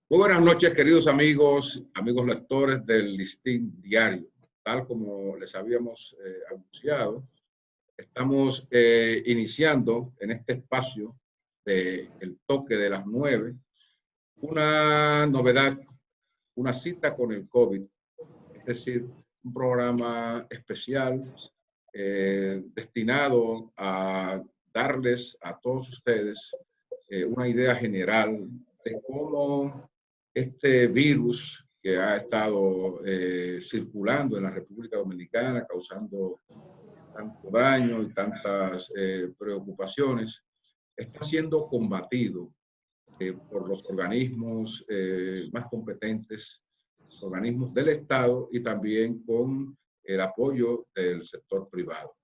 Muy buenas noches, queridos amigos, amigos lectores del Listín Diario. Tal como les habíamos anunciado, estamos iniciando en este espacio del toque de las 9 una novedad, una cita con el COVID, es decir, un programa especial destinado a darles a todos ustedes una idea general de cómo este virus que ha estado circulando en la República Dominicana, causando tanto daño y tantas preocupaciones, está siendo combatido por los organismos más competentes, los organismos del Estado y también con el apoyo del sector privado.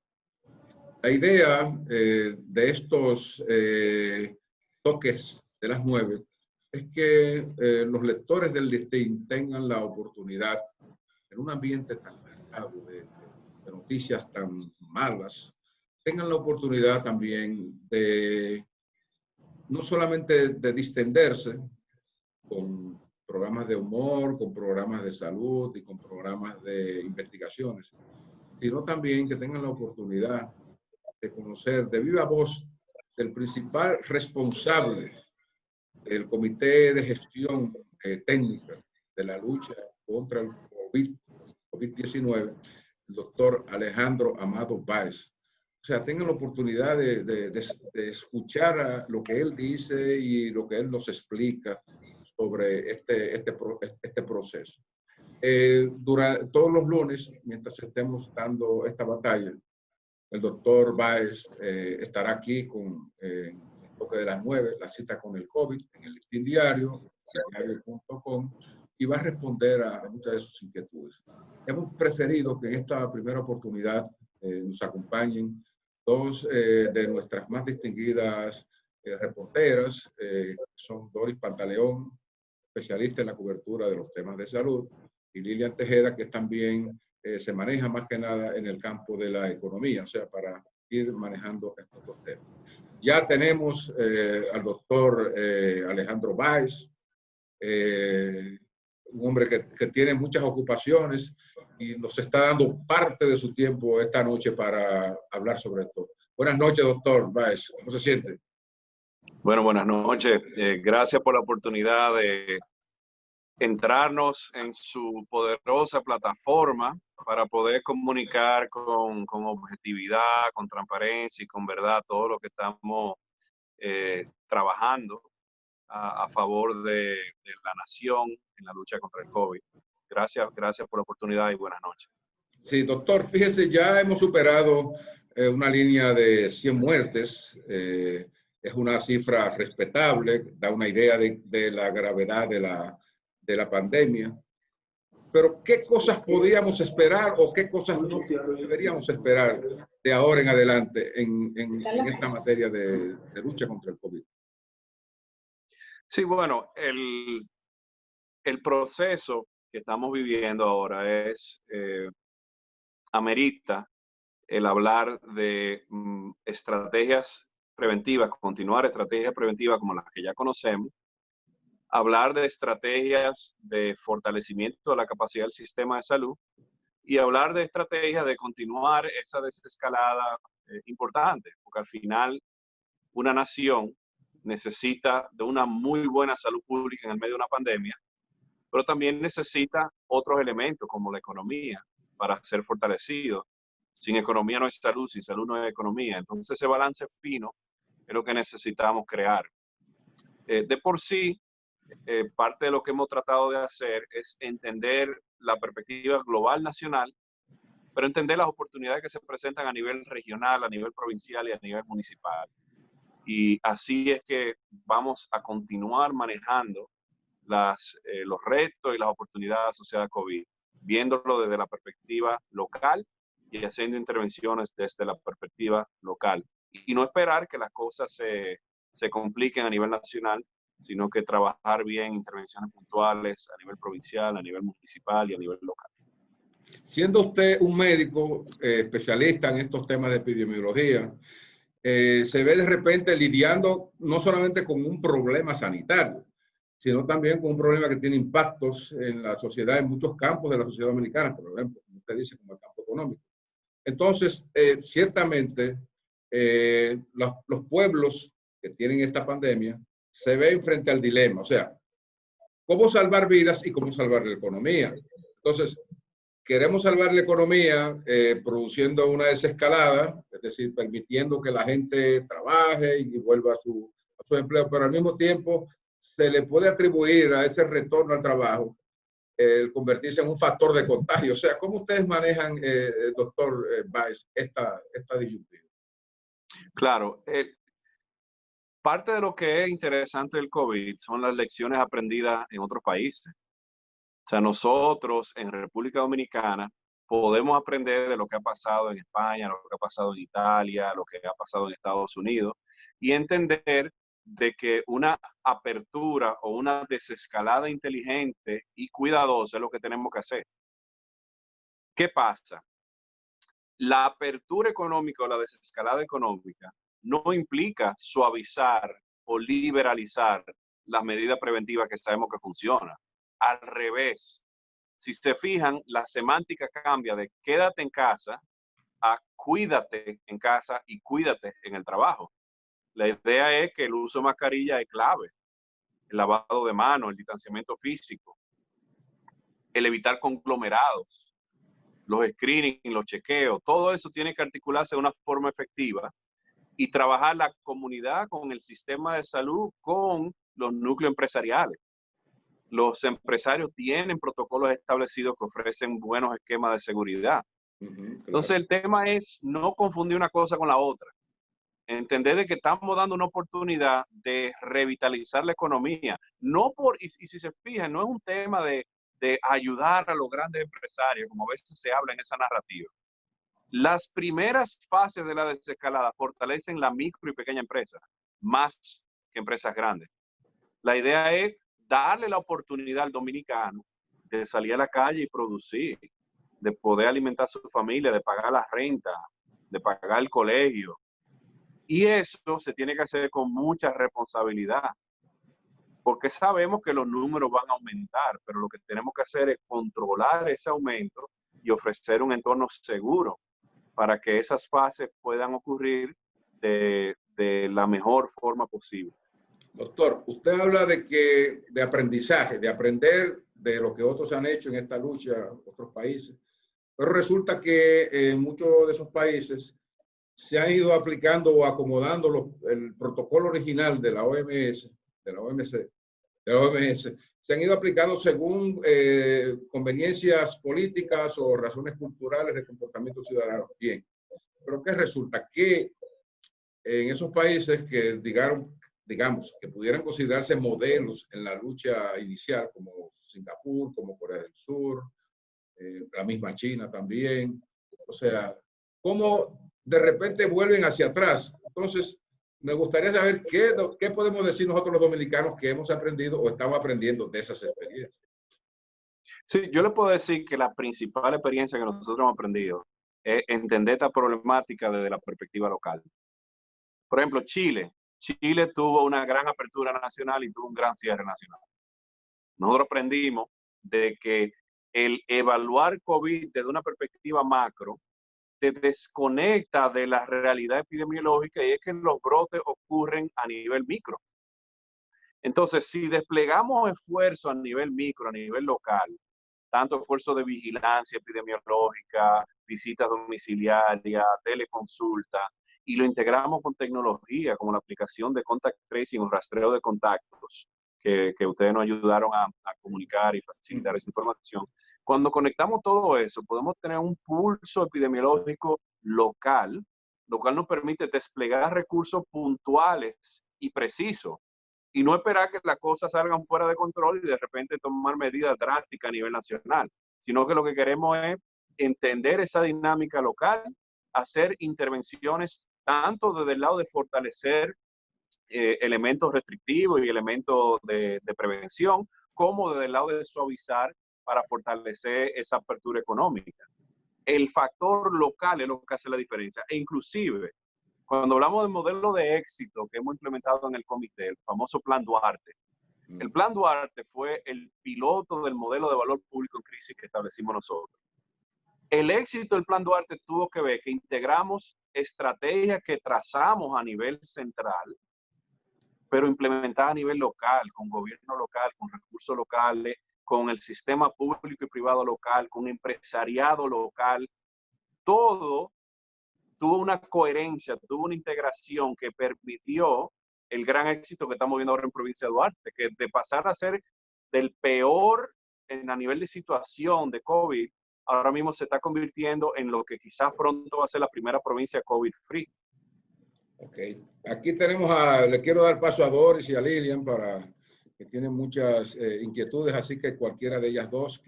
La idea de estos toques de las 9 es que los lectores del Listín tengan la oportunidad, en un ambiente tan cargado de noticias tan malas, tengan la oportunidad también de no solamente de distenderse con programas de humor, con programas de salud y con programas de investigaciones, sino también que tengan la oportunidad de conocer de viva voz el principal responsable del Comité de Gestión Técnica de la lucha contra el COVID-19, el doctor Alejandro Amado Báez. O sea, tengan la oportunidad de escuchar lo que él dice y lo que él nos explica sobre este proceso. Durante todos los lunes, mientras estemos dando esta batalla, el doctor Báez estará aquí con el toque de las 9, la cita con el COVID, en el Listín Diario, diario.com, y va a responder a muchas de sus inquietudes. Hemos preferido que en esta primera oportunidad nos acompañen dos de nuestras más distinguidas reporteras, son Doris Pantaleón, especialista en la cobertura de los temas de salud, y Lilian Tejeda, que también se maneja más que nada en el campo de la economía, o sea, para ir manejando estos dos temas. Ya tenemos al doctor Alejandro Báez, un hombre que tiene muchas ocupaciones y nos está dando parte de su tiempo esta noche para hablar sobre esto. Buenas noches, doctor Báez. ¿Cómo se siente? Bueno, buenas noches. Gracias por la oportunidad de entrarnos en su poderosa plataforma para poder comunicar con objetividad, con transparencia y con verdad todo lo que estamos trabajando a favor de la nación en la lucha contra el COVID. Gracias por la oportunidad y buenas noches. Sí, doctor, fíjese, ya hemos superado una línea de 100 muertes. Es una cifra respetable, da una idea de la gravedad de la pandemia. Pero, ¿qué cosas podríamos esperar o qué cosas no deberíamos esperar de ahora en adelante en esta materia de lucha contra el COVID? Sí, bueno, el proceso que estamos viviendo ahora amerita el hablar de estrategias preventivas, continuar estrategias preventivas como las que ya conocemos, hablar de estrategias de fortalecimiento de la capacidad del sistema de salud y hablar de estrategias de continuar esa desescalada importante, porque al final una nación necesita de una muy buena salud pública en el medio de una pandemia, pero también necesita otros elementos como la economía para ser fortalecido. Sin economía no hay salud, sin salud no hay economía. Entonces ese balance fino es lo que necesitamos crear. De por sí, parte de lo que hemos tratado de hacer es entender la perspectiva global nacional, pero entender las oportunidades que se presentan a nivel regional, a nivel provincial y a nivel municipal. Y así es que vamos a continuar manejando los retos y las oportunidades asociadas a COVID, viéndolo desde la perspectiva local y haciendo intervenciones desde la perspectiva local. Y no esperar que las cosas se compliquen a nivel nacional, sino que trabajar bien intervenciones puntuales a nivel provincial, a nivel municipal y a nivel local. Siendo usted un médico especialista en estos temas de epidemiología, se ve de repente lidiando no solamente con un problema sanitario, sino también con un problema que tiene impactos en la sociedad, en muchos campos de la sociedad dominicana, por ejemplo, como usted dice, como el campo económico. Entonces, ciertamente, los pueblos que tienen esta pandemia se ven frente al dilema, o sea, cómo salvar vidas y cómo salvar la economía. Entonces, queremos salvar la economía produciendo una desescalada, es decir, permitiendo que la gente trabaje y vuelva a su empleo, pero al mismo tiempo se le puede atribuir a ese retorno al trabajo el convertirse en un factor de contagio. O sea, ¿cómo ustedes manejan, doctor Báez, esta disyuntiva? Claro, parte de lo que es interesante del COVID son las lecciones aprendidas en otros países. O sea, nosotros en República Dominicana podemos aprender de lo que ha pasado en España, lo que ha pasado en Italia, lo que ha pasado en Estados Unidos, y entender de que una apertura o una desescalada inteligente y cuidadosa es lo que tenemos que hacer. ¿Qué pasa? La apertura económica o la desescalada económica no implica suavizar o liberalizar las medidas preventivas que sabemos que funcionan. Al revés, si se fijan, la semántica cambia de quédate en casa a cuídate en casa y cuídate en el trabajo. La idea es que el uso de mascarilla es clave, el lavado de manos, el distanciamiento físico, el evitar conglomerados, los screenings, los chequeos, todo eso tiene que articularse de una forma efectiva y trabajar la comunidad con el sistema de salud, con los núcleos empresariales. Los empresarios tienen protocolos establecidos que ofrecen buenos esquemas de seguridad. Claro. Entonces el tema es no confundir una cosa con la otra. Entender de que estamos dando una oportunidad de revitalizar la economía. No por, y si se fijan, no es un tema de ayudar a los grandes empresarios, como a veces se habla en esa narrativa. Las primeras fases de la desescalada fortalecen la micro y pequeña empresa, más que empresas grandes. La idea es darle la oportunidad al dominicano de salir a la calle y producir, de poder alimentar a su familia, de pagar la renta, de pagar el colegio. Y eso se tiene que hacer con mucha responsabilidad, porque sabemos que los números van a aumentar, pero lo que tenemos que hacer es controlar ese aumento y ofrecer un entorno seguro para que esas fases puedan ocurrir de la mejor forma posible. Doctor, usted habla de aprendizaje, de aprender de lo que otros han hecho en esta lucha, otros países, pero resulta que en muchos de esos países se han ido aplicando o acomodando el protocolo original de la OMS, se han ido aplicando según conveniencias políticas o razones culturales de comportamiento ciudadano. Bien, pero ¿qué resulta? Que en esos países que digamos, que pudieran considerarse modelos en la lucha inicial, como Singapur, como Corea del Sur, la misma China también, o sea, ¿cómo de repente vuelven hacia atrás? Entonces, me gustaría saber qué podemos decir nosotros los dominicanos que hemos aprendido o estamos aprendiendo de esas experiencias. Sí, yo le puedo decir que la principal experiencia que nosotros hemos aprendido es entender esta problemática desde la perspectiva local. Por ejemplo, Chile tuvo una gran apertura nacional y tuvo un gran cierre nacional. Nosotros aprendimos de que el evaluar COVID desde una perspectiva macro te desconecta de la realidad epidemiológica, y es que los brotes ocurren a nivel micro. Entonces, si desplegamos esfuerzo a nivel micro, a nivel local, tanto esfuerzo de vigilancia epidemiológica, visitas domiciliarias, teleconsulta, y lo integramos con tecnología como la aplicación de contact tracing o rastreo de contactos, que ustedes nos ayudaron a comunicar y facilitar esa información. Cuando conectamos todo eso, podemos tener un pulso epidemiológico local, lo cual nos permite desplegar recursos puntuales y precisos, y no esperar que las cosas salgan fuera de control y de repente tomar medidas drásticas a nivel nacional, sino que lo que queremos es entender esa dinámica local, hacer intervenciones tanto desde el lado de fortalecer elementos restrictivos y elementos de prevención, como desde el lado de suavizar para fortalecer esa apertura económica. El factor local es lo que hace la diferencia, e inclusive cuando hablamos del modelo de éxito que hemos implementado en el comité, el famoso Plan Duarte, El Plan Duarte fue el piloto del modelo de valor público en crisis que establecimos nosotros. El éxito del Plan Duarte tuvo que ver que integramos estrategias que trazamos a nivel central, pero implementadas a nivel local, con gobierno local, con recursos locales, con el sistema público y privado local, con empresariado local. Todo tuvo una coherencia, tuvo una integración que permitió el gran éxito que estamos viendo ahora en provincia de Duarte, que de pasar a ser del peor a nivel de situación de COVID, ahora mismo se está convirtiendo en lo que quizás pronto va a ser la primera provincia COVID-free. Ok. Aquí tenemos le quiero dar paso a Doris y a Lilian para que tienen muchas inquietudes, así que cualquiera de ellas dos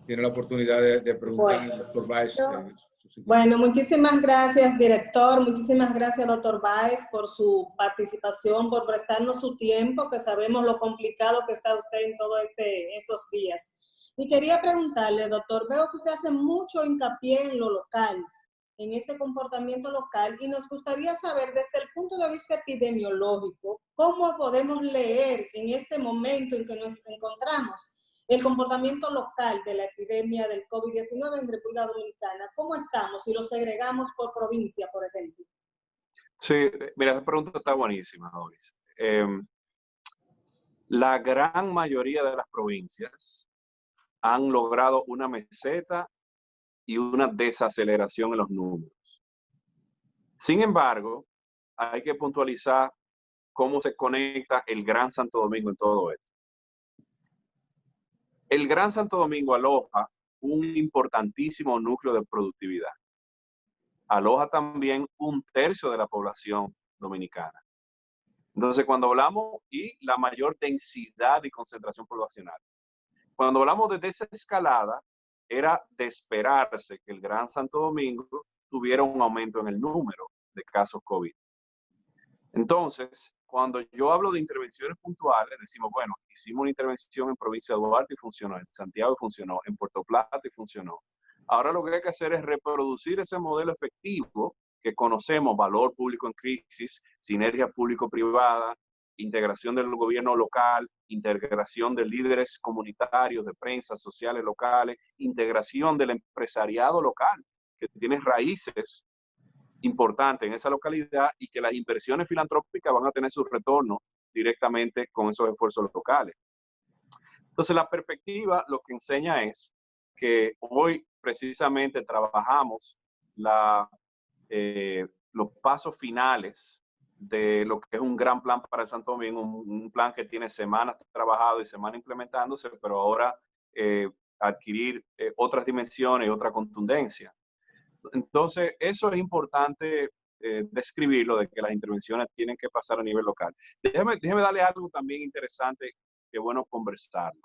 tiene la oportunidad de preguntar al doctor Báez. Bueno, muchísimas gracias, director. Muchísimas gracias, doctor Báez, por su participación, por prestarnos su tiempo, que sabemos lo complicado que está usted en todos estos días. Y quería preguntarle, doctor, veo que usted hace mucho hincapié en lo local, en ese comportamiento local, y nos gustaría saber, desde el punto de vista epidemiológico, cómo podemos leer en este momento en que nos encontramos el comportamiento local de la epidemia del COVID-19 en República Dominicana. ¿Cómo estamos si lo segregamos por provincia, por ejemplo? Sí, mira, esa pregunta está buenísima, Doris. La gran mayoría de las provincias han logrado una meseta y una desaceleración en los números. Sin embargo, hay que puntualizar cómo se conecta el Gran Santo Domingo en todo esto. El Gran Santo Domingo aloja un importantísimo núcleo de productividad. Aloja también 1/3 de la población dominicana. Entonces, cuando hablamos, y la mayor densidad y concentración poblacional, cuando hablamos de desescalada, era de esperarse que el Gran Santo Domingo tuviera un aumento en el número de casos COVID. Entonces, cuando yo hablo de intervenciones puntuales, decimos, bueno, hicimos una intervención en provincia de Duarte y funcionó, en Santiago y funcionó, en Puerto Plata y funcionó. Ahora lo que hay que hacer es reproducir ese modelo efectivo que conocemos, valor público en crisis, sinergia público-privada, integración del gobierno local, integración de líderes comunitarios, de prensa, sociales locales, integración del empresariado local, que tiene raíces importante en esa localidad y que las inversiones filantrópicas van a tener su retorno directamente con esos esfuerzos locales. Entonces, la perspectiva lo que enseña es que hoy precisamente trabajamos los pasos finales de lo que es un gran plan para el Santo Domingo, un plan que tiene semanas trabajado y semanas implementándose, pero ahora adquirir otras dimensiones y otra contundencia. Entonces, eso es importante describirlo, de que las intervenciones tienen que pasar a nivel local. Déjeme darle algo también interesante, que es bueno conversarlo.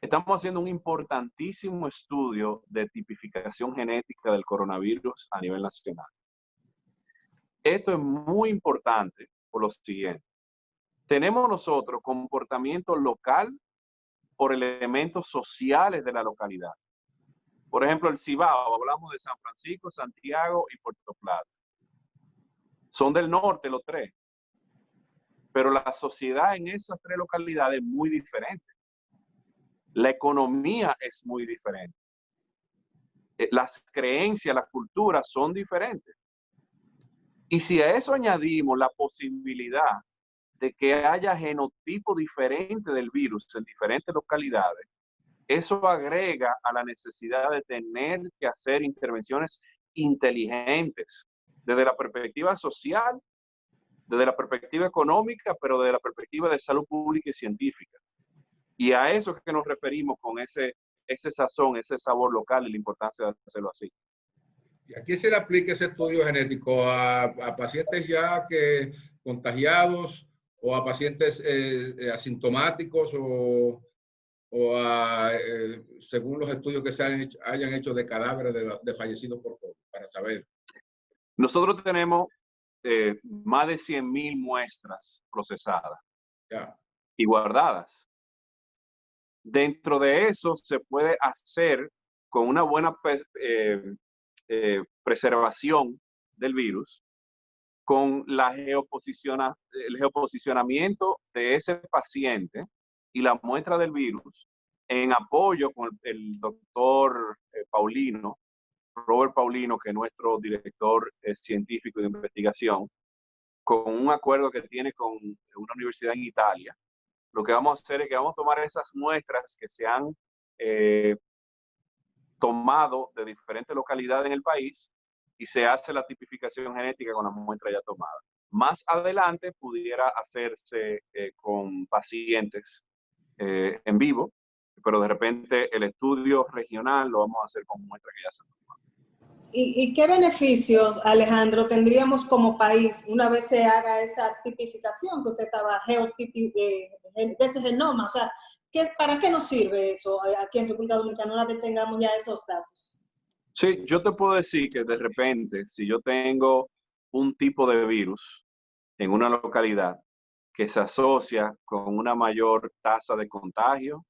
Estamos haciendo un importantísimo estudio de tipificación genética del coronavirus a nivel nacional. Esto es muy importante por lo siguiente. Tenemos nosotros comportamiento local por elementos sociales de la localidad. Por ejemplo, el Cibao, hablamos de San Francisco, Santiago y Puerto Plata. Son del norte los tres, pero la sociedad en esas tres localidades es muy diferente. La economía es muy diferente. Las creencias, las culturas son diferentes. Y si a eso añadimos la posibilidad de que haya genotipos diferentes del virus en diferentes localidades, eso agrega a la necesidad de tener que hacer intervenciones inteligentes desde la perspectiva social, desde la perspectiva económica, pero desde la perspectiva de salud pública y científica. Y a eso es que nos referimos con ese sazón, ese sabor local y la importancia de hacerlo así. ¿Y a quién se le aplica ese estudio genético? ¿A pacientes ya contagiados o a pacientes asintomáticos o según los estudios que se hayan hecho de cadáveres de fallecidos por COVID, para saber? Nosotros tenemos más de 100,000 muestras procesadas y guardadas. Dentro de eso se puede hacer con una buena preservación del virus, con el geoposicionamiento de ese paciente y la muestra del virus en apoyo con el doctor Paulino, Robert Paulino, que es nuestro director científico de investigación, con un acuerdo que tiene con una universidad en Italia. Lo que vamos a hacer es que vamos a tomar esas muestras que se han tomado de diferentes localidades en el país y se hace la tipificación genética con la muestra ya tomada. Más adelante pudiera hacerse con pacientes en vivo, pero de repente el estudio regional lo vamos a hacer con muestras que ya se han tomado. ¿Y qué beneficios, Alejandro, tendríamos como país una vez se haga esa tipificación que usted estaba, de ese genoma? O sea, ¿para qué nos sirve eso aquí en República Dominicana una vez tengamos ya esos datos? Sí, yo te puedo decir que de repente, si yo tengo un tipo de virus en una localidad que se asocia con una mayor tasa de contagio,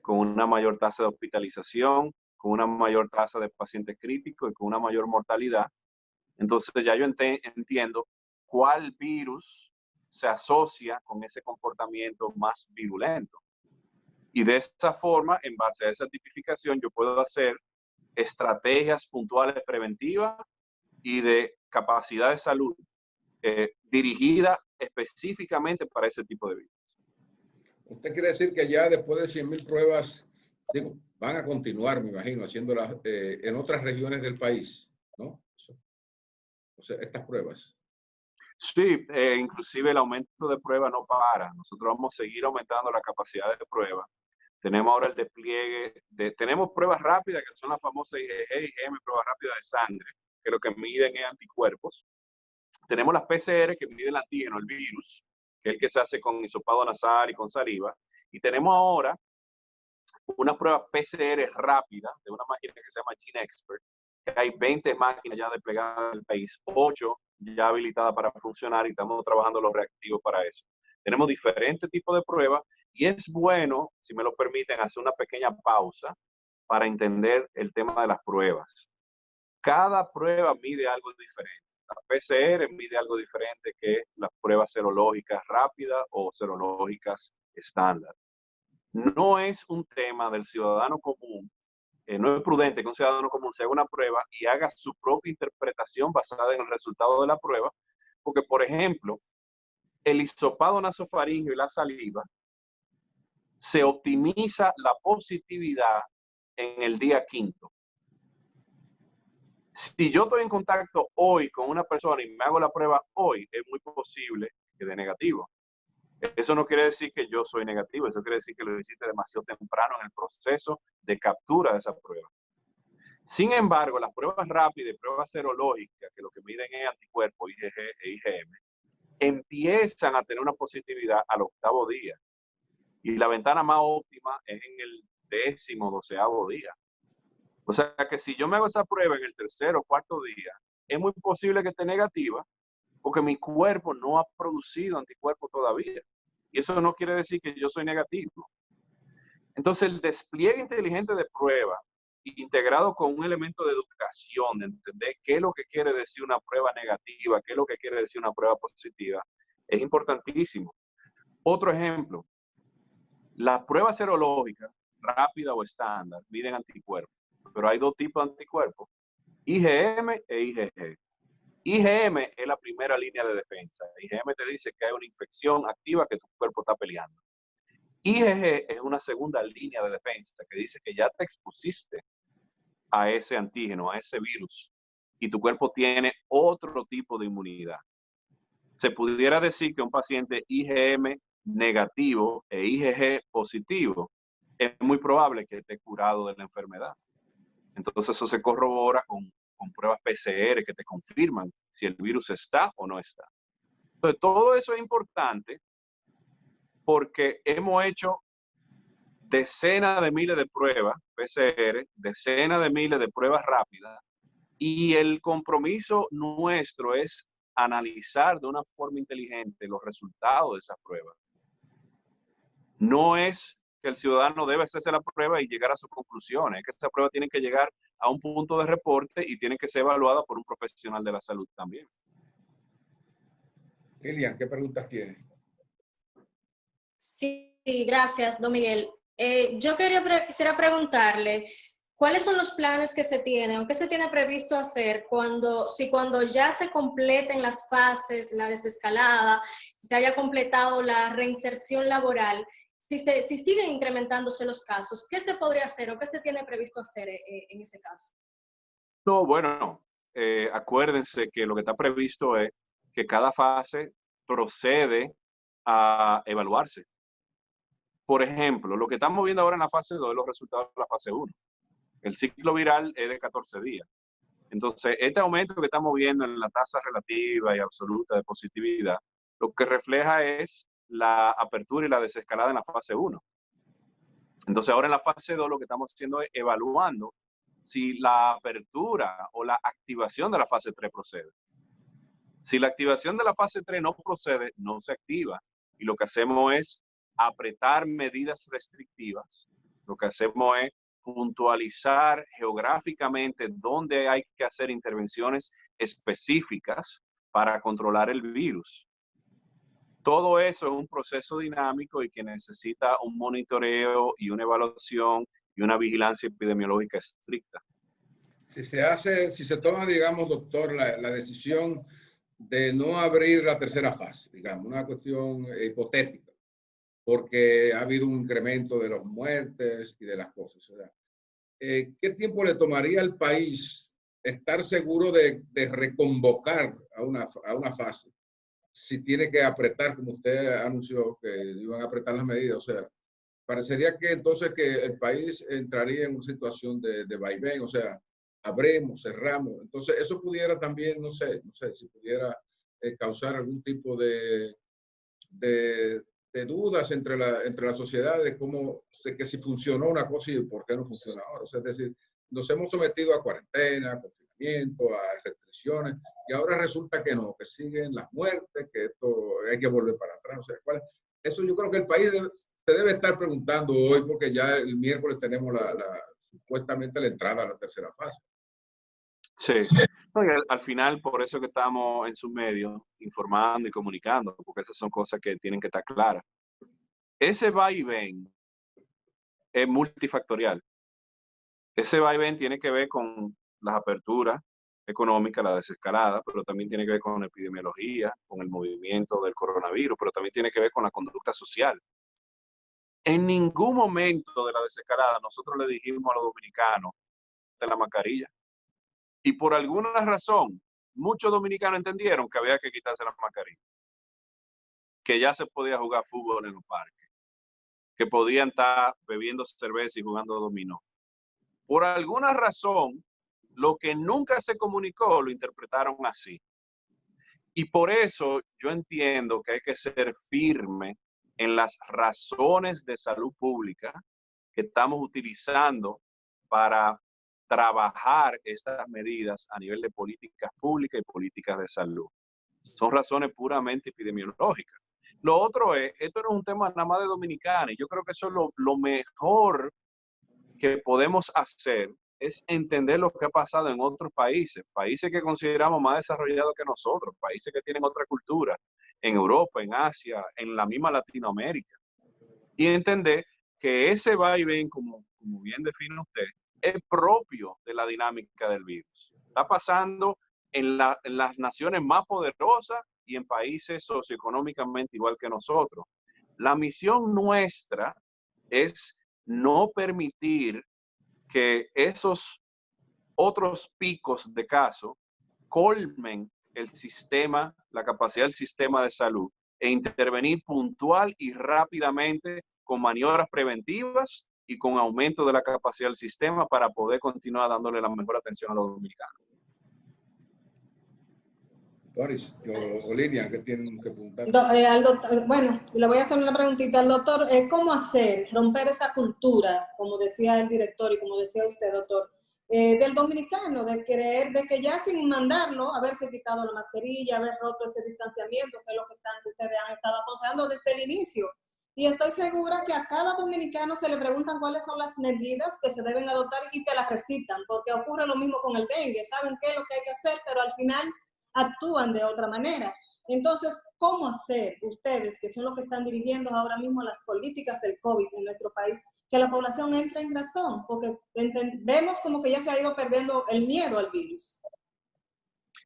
con una mayor tasa de hospitalización, con una mayor tasa de pacientes críticos y con una mayor mortalidad, entonces ya yo entiendo cuál virus se asocia con ese comportamiento más virulento. Y de esa forma, en base a esa tipificación, yo puedo hacer estrategias puntuales preventivas y de capacidad de salud dirigida específicamente para ese tipo de virus. ¿Usted quiere decir que ya después de 100.000 pruebas, digo, van a continuar, me imagino, haciéndolas en otras regiones del país, ¿no? O sea, estas pruebas. Sí, inclusive el aumento de pruebas no para. Nosotros vamos a seguir aumentando la capacidad de pruebas. Tenemos ahora el despliegue tenemos pruebas rápidas, que son las famosas IgG, IgM, pruebas rápidas de sangre, que lo que miden es anticuerpos. Tenemos las PCR, que miden el antígeno, el virus, que es el que se hace con hisopado nasal y con saliva. Y tenemos ahora una prueba PCR rápida de una máquina que se llama GeneXpert, que hay 20 máquinas ya desplegadas en el país, 8 ya habilitadas para funcionar y estamos trabajando los reactivos para eso. Tenemos diferentes tipos de pruebas y es bueno, si me lo permiten, hacer una pequeña pausa para entender el tema de las pruebas. Cada prueba mide algo diferente. La PCR mide algo diferente que las pruebas serológicas rápidas o serológicas estándar. No es un tema del ciudadano común, no es prudente que un ciudadano común se haga una prueba y haga su propia interpretación basada en el resultado de la prueba, porque, por ejemplo, el hisopado nasofaríngeo y la saliva se optimiza la positividad en el día 5. Si yo estoy en contacto hoy con una persona y me hago la prueba hoy, es muy posible que dé negativo. Eso no quiere decir que yo soy negativo, eso quiere decir que lo hiciste demasiado temprano en el proceso de captura de esa prueba. Sin embargo, las pruebas rápidas y pruebas serológicas, que lo que miden es anticuerpos, IgG e IgM, empiezan a tener una positividad al 8º día. Y la ventana más óptima es en el 10º, 12º día. O sea que si yo me hago esa prueba en el 3º o 4º día, es muy posible que esté negativa, porque mi cuerpo no ha producido anticuerpos todavía. Y eso no quiere decir que yo soy negativo. Entonces, el despliegue inteligente de prueba, integrado con un elemento de educación, de entender qué es lo que quiere decir una prueba negativa, qué es lo que quiere decir una prueba positiva, es importantísimo. Otro ejemplo, las pruebas serológicas, rápida o estándar, miden anticuerpos, pero hay 2 tipos de anticuerpos, IgM e IgG. IgM es la primera línea de defensa. IgM te dice que hay una infección activa que tu cuerpo está peleando. IgG es una segunda línea de defensa que dice que ya te expusiste a ese antígeno, a ese virus, y tu cuerpo tiene otro tipo de inmunidad. Se pudiera decir que un paciente IgM negativo e IgG positivo es muy probable que esté curado de la enfermedad. Entonces eso se corrobora con pruebas PCR que te confirman si el virus está o no está. Entonces todo eso es importante porque hemos hecho decenas de miles de pruebas PCR, decenas de miles de pruebas rápidas, y el compromiso nuestro es analizar de una forma inteligente los resultados de esas pruebas. No es que el ciudadano debe hacerse la prueba y llegar a sus conclusiones, es que esa prueba tiene que llegar a un punto de reporte y tiene que ser evaluada por un profesional de la salud también. Lilian, ¿qué preguntas tienes? Sí, gracias, don Miguel. Yo quisiera preguntarle, ¿cuáles son los planes que se tienen o qué se tiene previsto hacer cuando ya se completen las fases, la desescalada, se haya completado la reinserción laboral, si siguen incrementándose los casos, ¿qué se podría hacer o qué se tiene previsto hacer en ese caso? No, bueno, acuérdense que lo que está previsto es que cada fase procede a evaluarse. Por ejemplo, lo que estamos viendo ahora en la fase 2 es los resultados de la fase 1. El ciclo viral es de 14 días. Entonces, este aumento que estamos viendo en la tasa relativa y absoluta de positividad, lo que refleja es la apertura y la desescalada en la fase 1. Entonces, ahora en la fase 2 lo que estamos haciendo es evaluando si la apertura o la activación de la fase 3 procede. Si la activación de la fase 3 no procede, no se activa. Y lo que hacemos es apretar medidas restrictivas. Lo que hacemos es puntualizar geográficamente dónde hay que hacer intervenciones específicas para controlar el virus. Todo eso es un proceso dinámico y que necesita un monitoreo y una evaluación y una vigilancia epidemiológica estricta. Si se toma, digamos, doctor, la decisión de no abrir la tercera fase, digamos, una cuestión hipotética, porque ha habido un incremento de las muertes y de las cosas, ¿verdad? ¿Qué tiempo le tomaría al país estar seguro de reconvocar a una fase? Si tiene que apretar, como usted anunció que iban a apretar las medidas, o sea, parecería que entonces que el país entraría en una situación de vaivén, o sea, abrimos, cerramos. Entonces, eso pudiera también, no sé si pudiera causar algún tipo de dudas entre la sociedad de cómo, de que si funcionó una cosa y por qué no funciona ahora. O sea, es decir, nos hemos sometido a cuarentena, a confinamiento, a restricciones, y ahora resulta que no, que siguen las muertes, que esto hay que volver para atrás. O sea, eso yo creo que el país se debe estar preguntando hoy, porque ya el miércoles tenemos supuestamente la entrada a la tercera fase. Sí. Al final, por eso que estamos en sus medios informando y comunicando, porque esas son cosas que tienen que estar claras. Ese va y ven es multifactorial. Ese va y ven tiene que ver con las aperturas económicas, la desescalada, pero también tiene que ver con la epidemiología, con el movimiento del coronavirus, pero también tiene que ver con la conducta social. En ningún momento de la desescalada nosotros le dijimos a los dominicanos de la mascarilla. Y por alguna razón, muchos dominicanos entendieron que había que quitarse la mascarilla, que ya se podía jugar fútbol en los parques, que podían estar bebiendo cerveza y jugando dominó. Por alguna razón, lo que nunca se comunicó lo interpretaron así. Y por eso yo entiendo que hay que ser firme en las razones de salud pública que estamos utilizando para trabajar estas medidas a nivel de políticas públicas y políticas de salud. Son razones puramente epidemiológicas. Lo otro es, esto no es un tema nada más de dominicanos, y yo creo que eso es lo mejor que podemos hacer es entender lo que ha pasado en otros países, países que consideramos más desarrollados que nosotros, países que tienen otra cultura, en Europa, en Asia, en la misma Latinoamérica. Y entender que ese va y ven, como bien define usted, es propio de la dinámica del virus. Está pasando en las naciones más poderosas y en países socioeconómicamente igual que nosotros. La misión nuestra es no permitir que esos otros picos de casos colmen el sistema, la capacidad del sistema de salud e intervenir puntual y rápidamente con maniobras preventivas y con aumento de la capacidad del sistema para poder continuar dándole la mejor atención a los dominicanos. Doris o Lilian, ¿qué tienen que preguntar? Bueno, le voy a hacer una preguntita al doctor. ¿Cómo hacer, romper esa cultura, como decía el director y como decía usted, doctor, del dominicano, de creer, de que ya sin mandarlo, haberse quitado la mascarilla, haber roto ese distanciamiento, que es lo que tanto ustedes han estado aconsejando desde el inicio? Y estoy segura que a cada dominicano se le preguntan cuáles son las medidas que se deben adoptar y te las recitan, porque ocurre lo mismo con el dengue. Saben qué es lo que hay que hacer, pero al final actúan de otra manera. Entonces, ¿cómo hacer ustedes, que son los que están dirigiendo ahora mismo las políticas del COVID en nuestro país, que la población entre en razón? Porque vemos como que ya se ha ido perdiendo el miedo al virus.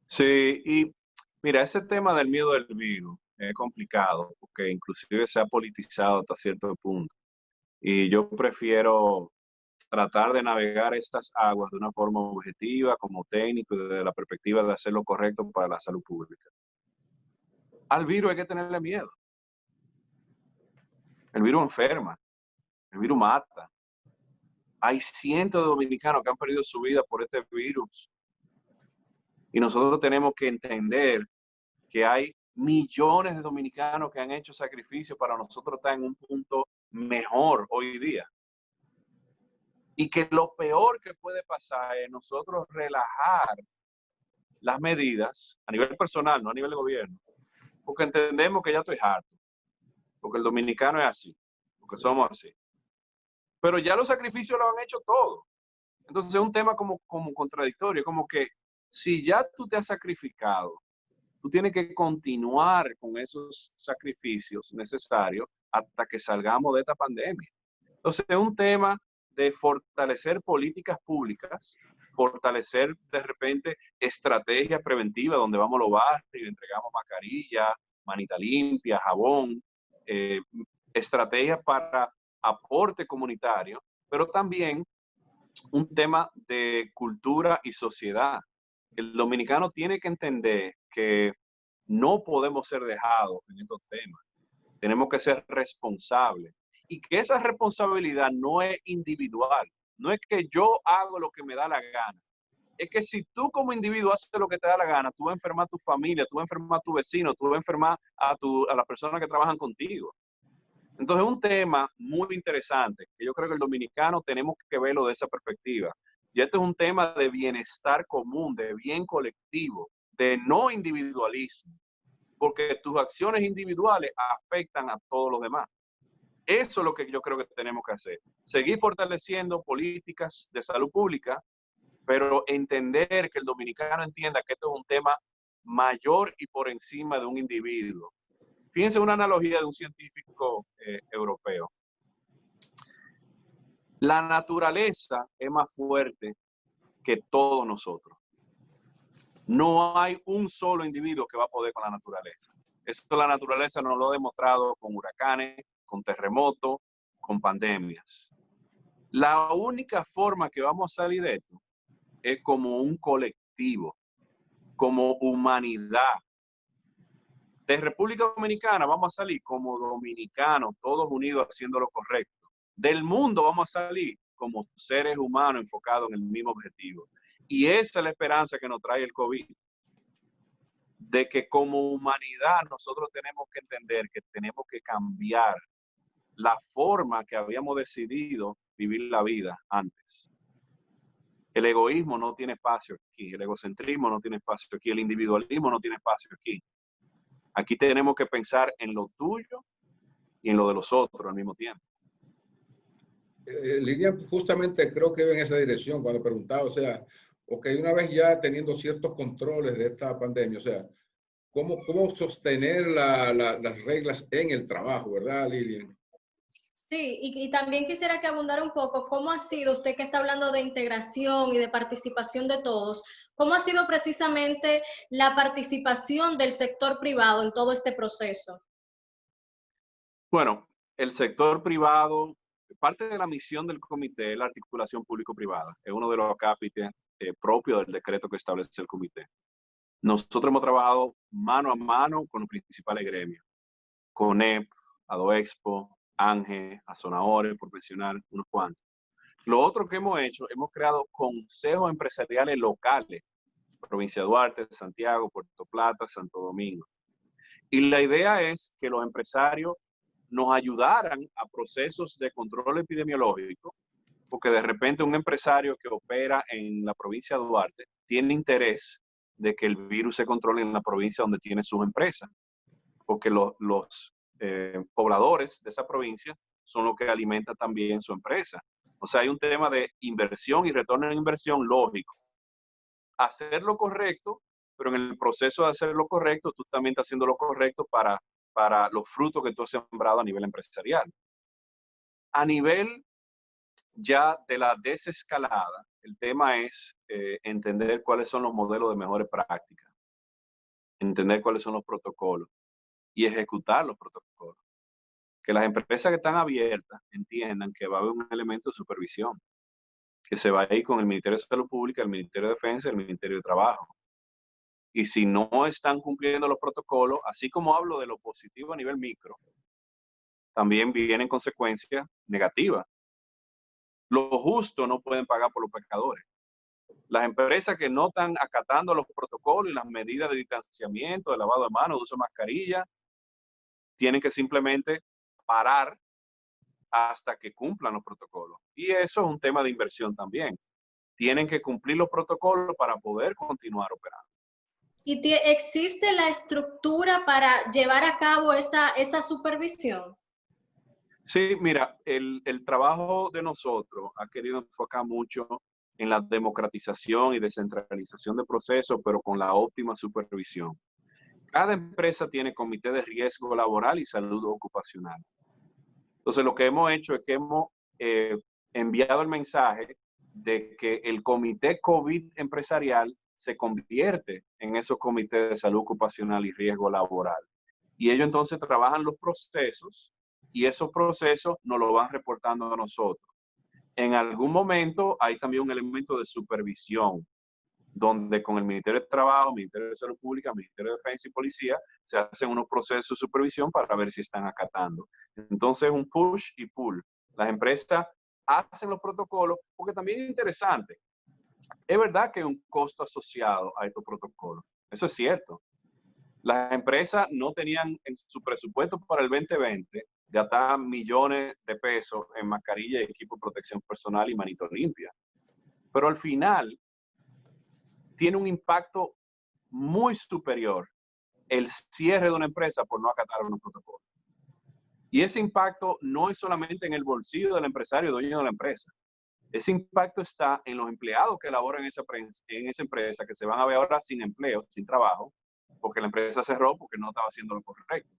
Sí, y mira, ese tema del miedo al virus es complicado, porque inclusive se ha politizado hasta cierto punto. Y yo prefiero tratar de navegar estas aguas de una forma objetiva, como técnico, desde la perspectiva de hacer lo correcto para la salud pública. Al virus hay que tenerle miedo. El virus enferma, el virus mata. Hay cientos de dominicanos que han perdido su vida por este virus. Y nosotros tenemos que entender que hay millones de dominicanos que han hecho sacrificios para nosotros estar en un punto mejor hoy día. Y que lo peor que puede pasar es nosotros relajar las medidas a nivel personal, no a nivel de gobierno, porque entendemos que ya estoy harto, porque el dominicano es así, porque somos así. Pero ya los sacrificios lo han hecho todos. Entonces es un tema como contradictorio, como que si ya tú te has sacrificado, tú tienes que continuar con esos sacrificios necesarios hasta que salgamos de esta pandemia. Entonces es un tema de fortalecer políticas públicas, fortalecer de repente estrategias preventivas donde vamos a los barrios y entregamos mascarilla, manita limpia, jabón, estrategias para aporte comunitario, pero también un tema de cultura y sociedad. El dominicano tiene que entender que no podemos ser dejados en estos temas. Tenemos que ser responsables. Y que esa responsabilidad no es individual. No es que yo hago lo que me da la gana. Es que si tú como individuo haces lo que te da la gana, tú vas a enfermar a tu familia, tú vas a enfermar a tu vecino, tú vas a enfermar a las personas que trabajan contigo. Entonces es un tema muy interesante, que yo creo que el dominicano tenemos que verlo de esa perspectiva. Y este es un tema de bienestar común, de bien colectivo, de no individualismo, porque tus acciones individuales afectan a todos los demás. Eso es lo que yo creo que tenemos que hacer. Seguir fortaleciendo políticas de salud pública, pero entender que el dominicano entienda que esto es un tema mayor y por encima de un individuo. Fíjense una analogía de un científico europeo. La naturaleza es más fuerte que todos nosotros. No hay un solo individuo que va a poder con la naturaleza. Esto la naturaleza nos lo ha demostrado con huracanes, con terremotos, con pandemias. La única forma que vamos a salir de esto es como un colectivo, como humanidad. De República Dominicana vamos a salir como dominicanos, todos unidos haciendo lo correcto. Del mundo vamos a salir como seres humanos enfocados en el mismo objetivo. Y esa es la esperanza que nos trae el COVID. De que como humanidad nosotros tenemos que entender que tenemos que cambiar la forma que habíamos decidido vivir la vida antes. El egoísmo no tiene espacio aquí, el egocentrismo no tiene espacio aquí, el individualismo no tiene espacio aquí. Aquí tenemos que pensar en lo tuyo y en lo de los otros al mismo tiempo. Lidia, justamente creo que iba en esa dirección cuando preguntaba, o sea, ok, una vez ya teniendo ciertos controles de esta pandemia, o sea, ¿cómo sostener las reglas en el trabajo, verdad, Lilian? Sí, y también quisiera que abundara un poco cómo ha sido, usted que está hablando de integración y de participación de todos, cómo ha sido precisamente la participación del sector privado en todo este proceso. Bueno, el sector privado, parte de la misión del comité es la articulación público-privada. Es uno de los acápites propios del decreto que establece el comité. Nosotros hemos trabajado mano a mano con los principales gremios, CONEP, ADOEXPO, ANGE, Azonadores, Profesional, unos cuantos. Lo otro que hemos hecho, hemos creado consejos empresariales locales, provincia de Duarte, Santiago, Puerto Plata, Santo Domingo. Y la idea es que los empresarios nos ayudaran a procesos de control epidemiológico, porque de repente un empresario que opera en la provincia de Duarte tiene interés de que el virus se controle en la provincia donde tiene sus empresas, porque los pobladores de esa provincia son los que alimentan también su empresa. O sea, hay un tema de inversión y retorno en inversión lógico. Hacer lo correcto, pero en el proceso de hacer lo correcto, tú también estás haciendo lo correcto para los frutos que tú has sembrado a nivel empresarial. A nivel ya de la desescalada, el tema es entender cuáles son los modelos de mejores prácticas, entender cuáles son los protocolos y ejecutar los protocolos. Que las empresas que están abiertas entiendan que va a haber un elemento de supervisión, que se va a ir con el Ministerio de Salud Pública, el Ministerio de Defensa y el Ministerio de Trabajo. Y si no están cumpliendo los protocolos, así como hablo de lo positivo a nivel micro, también vienen consecuencias negativas. Los justos no pueden pagar por los pecadores. Las empresas que no están acatando los protocolos y las medidas de distanciamiento, de lavado de manos, de uso de mascarilla, tienen que simplemente parar hasta que cumplan los protocolos. Y eso es un tema de inversión también. Tienen que cumplir los protocolos para poder continuar operando. ¿Y existe la estructura para llevar a cabo esa supervisión? Sí, mira, el trabajo de nosotros ha querido enfocar mucho en la democratización y descentralización de procesos, pero con la óptima supervisión. Cada empresa tiene comité de riesgo laboral y salud ocupacional. Entonces, lo que hemos hecho es que hemos enviado el mensaje de que el comité COVID empresarial se convierte en esos comités de salud ocupacional y riesgo laboral. Y ellos entonces trabajan los procesos y esos procesos nos lo van reportando a nosotros. En algún momento hay también un elemento de supervisión, donde con el Ministerio de Trabajo, Ministerio de Salud Pública, Ministerio de Defensa y Policía se hacen unos procesos de supervisión para ver si están acatando. Entonces, un push y pull. Las empresas hacen los protocolos, porque también es interesante. Es verdad que hay un costo asociado a estos protocolos. Eso es cierto. Las empresas no tenían en su presupuesto para el 2020 gastar millones de pesos en mascarilla y equipo de protección personal y manito limpia. Pero al final, tiene un impacto muy superior el cierre de una empresa por no acatar unos protocolos. Y ese impacto no es solamente en el bolsillo del empresario dueño de la empresa. Ese impacto está en los empleados que laboran en esa empresa, que se van a ver ahora sin empleo, sin trabajo, porque la empresa cerró porque no estaba haciendo lo correcto.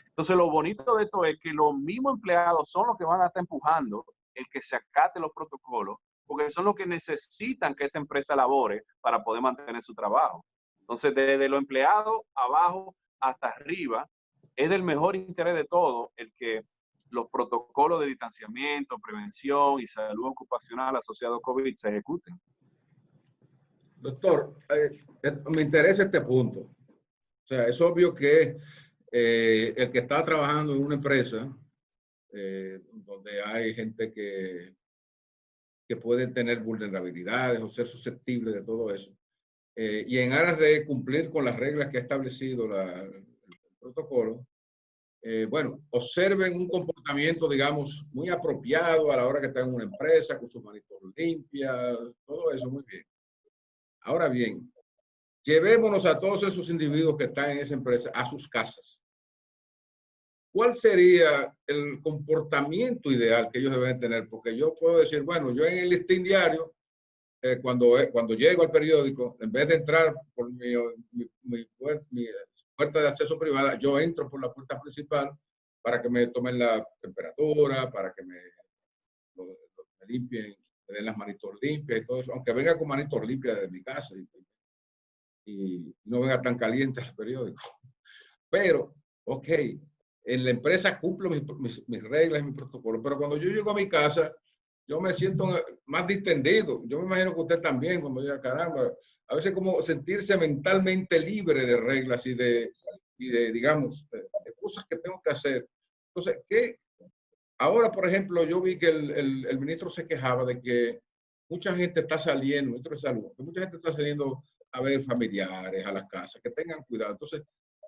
Entonces, lo bonito de esto es que los mismos empleados son los que van a estar empujando el que se acate los protocolos, porque son los que necesitan que esa empresa labore para poder mantener su trabajo. Entonces, desde los empleados abajo hasta arriba, es del mejor interés de todo el que los protocolos de distanciamiento, prevención y salud ocupacional asociados a COVID se ejecuten. Doctor, me interesa este punto. O sea, es obvio que el que está trabajando en una empresa donde hay gente que puede tener vulnerabilidades o ser susceptible de todo eso, y en aras de cumplir con las reglas que ha establecido el protocolo, bueno, observen un comportamiento, digamos, muy apropiado a la hora que están en una empresa, con sus manitos limpias, todo eso muy bien. Ahora bien, llevémonos a todos esos individuos que están en esa empresa a sus casas. ¿Cuál sería el comportamiento ideal que ellos deben tener? Porque yo puedo decir, bueno, yo en el listín diario, cuando llego al periódico, en vez de entrar por mi puerta de acceso privada, yo entro por la puerta principal para que me tomen la temperatura, para que me limpien, me den las manitos limpias y todo eso, aunque venga con manitos limpias de mi casa y no venga tan caliente el periódico. Pero, ok, en la empresa cumplo mis reglas y mis protocolos, pero cuando yo llego a mi casa, yo me siento más distendido. Yo me imagino que usted también, cuando llega, caramba, a veces como sentirse mentalmente libre de reglas y de digamos, de cosas que tengo que hacer. Entonces, ahora, por ejemplo, yo vi que el ministro se quejaba de que mucha gente está saliendo, ministro de Salud, que mucha gente está saliendo a ver familiares, a las casas, que tengan cuidado. Entonces,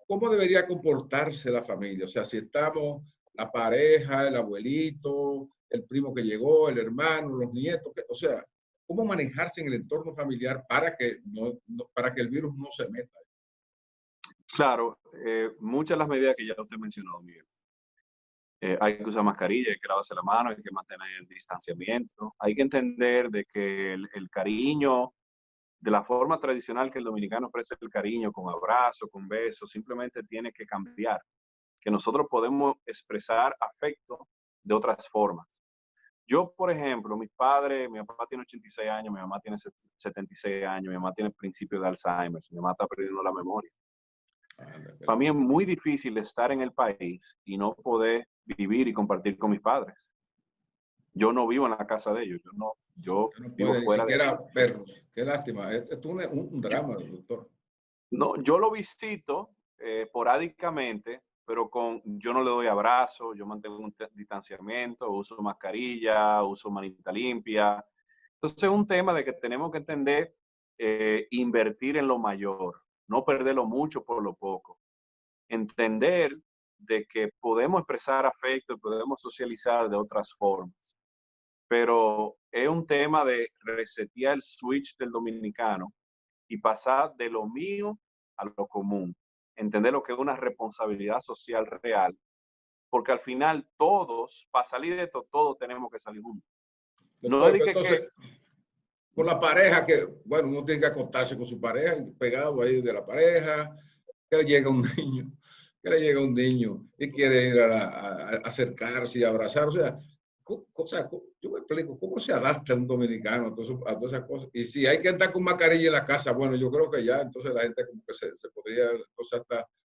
¿cómo debería comportarse la familia? O sea, si estamos la pareja, el abuelito, el primo que llegó, el hermano, los nietos, o sea, ¿cómo manejarse en el entorno familiar para que el virus no se meta? Claro, muchas de las medidas que ya usted mencionó, Miguel. Hay que usar mascarilla, hay que lavarse la mano, hay que mantener el distanciamiento. Hay que entender de que el cariño de la forma tradicional que el dominicano expresa el cariño, con abrazos, con besos, simplemente tiene que cambiar. Que nosotros podemos expresar afecto de otras formas. Yo, por ejemplo, mis padres, mi papá tiene 86 años, mi mamá tiene 76 años, mi mamá tiene principios de Alzheimer, mi mamá está perdiendo la memoria. Para mí es muy difícil estar en el país y no poder vivir y compartir con mis padres. Yo no vivo en la casa de ellos, yo No vivo puede fuera ni de siquiera ellos. verlos. Qué lástima. Esto es un drama, doctor. No, yo lo visito porádicamente, pero yo no le doy abrazo, yo mantengo un distanciamiento, uso mascarilla, uso manita limpia. Entonces es un tema de que tenemos que entender invertir en lo mayor, no perderlo mucho por lo poco. Entender de que podemos expresar afecto y podemos socializar de otras formas. Pero es un tema de resetear el switch del dominicano y pasar de lo mío a lo común. Entender lo que es una responsabilidad social real, porque al final todos, para salir de esto, todos tenemos que salir juntos. No Doctor, es entonces, con la pareja, que, bueno, uno tiene que acostarse con su pareja, pegado ahí de la pareja, que le llega un niño, y quiere ir a acercarse y abrazar. O sea, yo me explico, ¿cómo se adapta un dominicano a todas esas cosas? Y si hay que andar con mascarilla en la casa, bueno, yo creo que ya, entonces la gente como que se podría entonces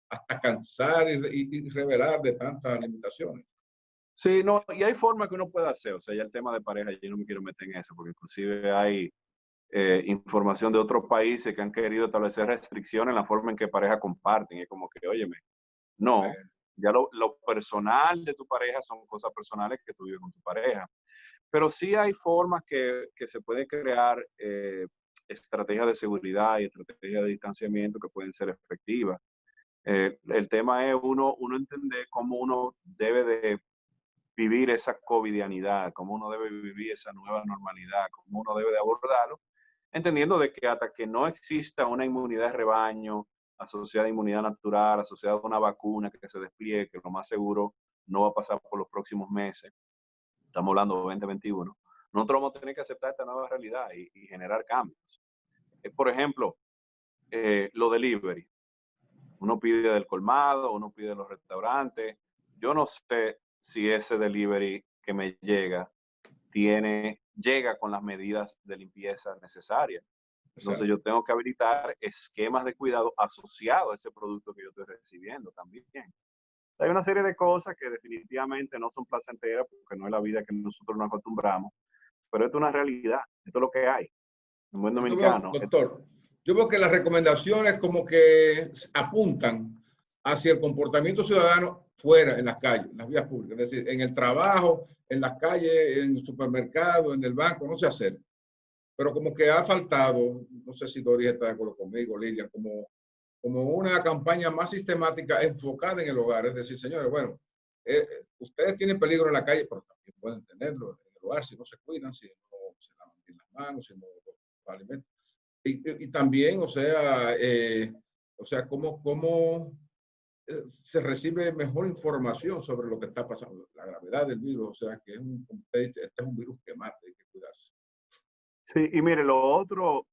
hasta cansar y revelar de tantas limitaciones. Sí, no, y hay formas que uno puede hacer. O sea, ya el tema de pareja, yo no me quiero meter en eso, porque inclusive hay información de otros países que han querido establecer restricciones en la forma en que parejas comparten. Y es como que, óyeme, no, ya lo personal de tu pareja son cosas personales que tú vives con tu pareja. Pero sí hay formas que se puede crear estrategias de seguridad y estrategias de distanciamiento que pueden ser efectivas. El tema es uno entender cómo uno debe de vivir esa covidianidad, cómo uno debe vivir esa nueva normalidad, cómo uno debe de abordarlo, entendiendo de que hasta que no exista una inmunidad de rebaño asociada a inmunidad natural, asociada a una vacuna que se despliegue, que lo más seguro no va a pasar por los próximos meses, estamos hablando de 2021, nosotros vamos a tener que aceptar esta nueva realidad y generar cambios. Por ejemplo, lo delivery. Uno pide del colmado, uno pide de los restaurantes. Yo no sé si ese delivery que me llega llega con las medidas de limpieza necesarias. Entonces yo tengo que habilitar esquemas de cuidado asociados a ese producto que yo estoy recibiendo también. Hay una serie de cosas que definitivamente no son placenteras porque no es la vida que nosotros nos acostumbramos, pero esto es una realidad, esto es lo que hay. Un buen dominicano. Doctor, yo veo que las recomendaciones como que apuntan hacia el comportamiento ciudadano fuera, en las calles, en las vías públicas, es decir, en el trabajo, en las calles, en el supermercado, en el banco, no sé hacer. Pero como que ha faltado, no sé si Doris está de acuerdo conmigo, Lilian, como una campaña más sistemática enfocada en el hogar. Es decir, señores, bueno, ustedes tienen peligro en la calle, pero también pueden tenerlo en el hogar si no se cuidan, si no se lavan bien las manos, si no los alimentan. Y también, o sea, cómo se recibe mejor información sobre lo que está pasando, la gravedad del virus, o sea, que este es un virus que mata, hay que cuidarse. Sí, y mire, lo otro,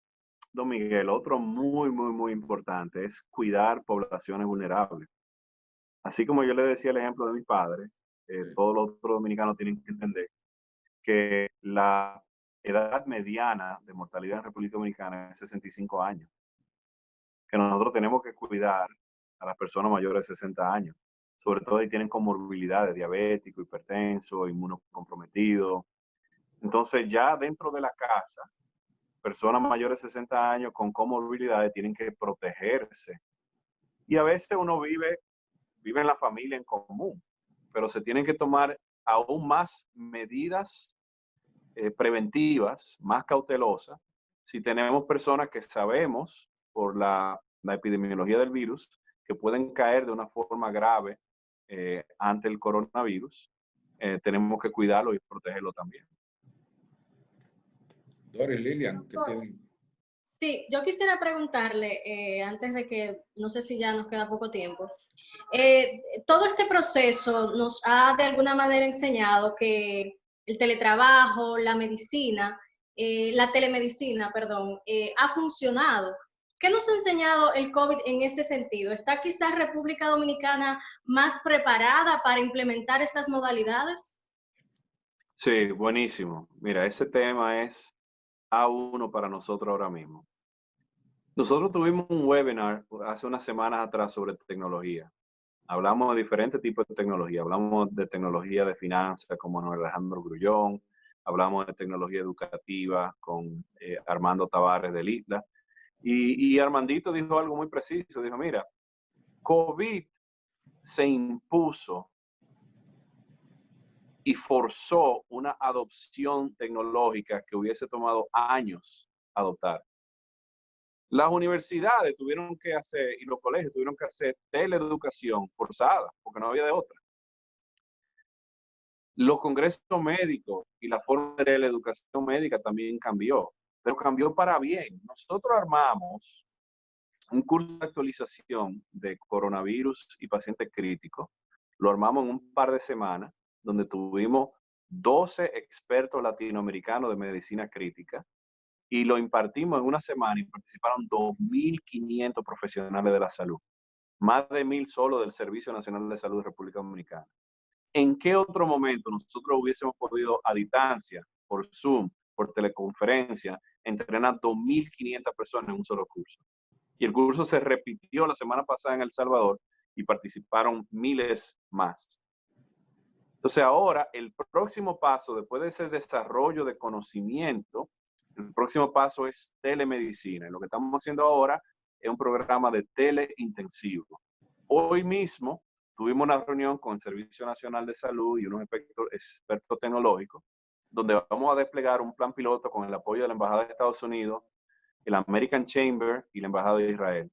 don Miguel, otro muy, muy, muy importante es cuidar poblaciones vulnerables. Así como yo le decía el ejemplo de mi padre, todos los otros dominicanos tienen que entender que la edad mediana de mortalidad en República Dominicana es 65 años. Que nosotros tenemos que cuidar a las personas mayores de 60 años, sobre todo si tienen comorbilidades, diabético, hipertenso, inmunocomprometido. Entonces ya dentro de la casa, personas mayores de 60 años con comorbilidades tienen que protegerse. Y a veces uno vive en la familia en común, pero se tienen que tomar aún más medidas preventivas, más cautelosas, si tenemos personas que sabemos por la epidemiología del virus que pueden caer de una forma grave ante el coronavirus, tenemos que cuidarlo y protegerlo también. Doris, Lilian, ¿qué tienen? Sí, yo quisiera preguntarle, antes de que, no sé si ya nos queda poco tiempo, todo este proceso nos ha de alguna manera enseñado que el teletrabajo, la medicina, la telemedicina, perdón, ha funcionado. ¿Qué nos ha enseñado el COVID en este sentido? ¿Está quizás República Dominicana más preparada para implementar estas modalidades? Sí, buenísimo. Mira, ese tema es A1 para nosotros ahora mismo. Nosotros tuvimos un webinar hace unas semanas atrás sobre tecnología. Hablamos de diferentes tipos de tecnología. Hablamos de tecnología de finanzas como Alejandro Grullón. Hablamos de tecnología educativa con Armando Tavares del ITLA. Y Armandito dijo algo muy preciso. Dijo, mira, COVID se impuso y forzó una adopción tecnológica que hubiese tomado años adoptar. Las universidades tuvieron que hacer, y los colegios tuvieron que hacer teleeducación forzada, porque no había de otra. Los congresos médicos y la forma de la educación médica también cambió, pero cambió para bien. Nosotros armamos un curso de actualización de coronavirus y pacientes críticos. Lo armamos en un par de semanas, donde tuvimos 12 expertos latinoamericanos de medicina crítica y lo impartimos en una semana y participaron 2.500 profesionales de la salud. Más de 1.000 solo del Servicio Nacional de Salud de República Dominicana. ¿En qué otro momento nosotros hubiésemos podido a distancia, por Zoom, por teleconferencia, entrenar 2.500 personas en un solo curso? Y el curso se repitió la semana pasada en El Salvador y participaron miles más. Entonces ahora el próximo paso, después de ese desarrollo de conocimiento, el próximo paso es telemedicina. Y lo que estamos haciendo ahora es un programa de teleintensivo. Hoy mismo tuvimos una reunión con el Servicio Nacional de Salud y unos expertos tecnológicos, donde vamos a desplegar un plan piloto con el apoyo de la Embajada de Estados Unidos, el American Chamber y la Embajada de Israel.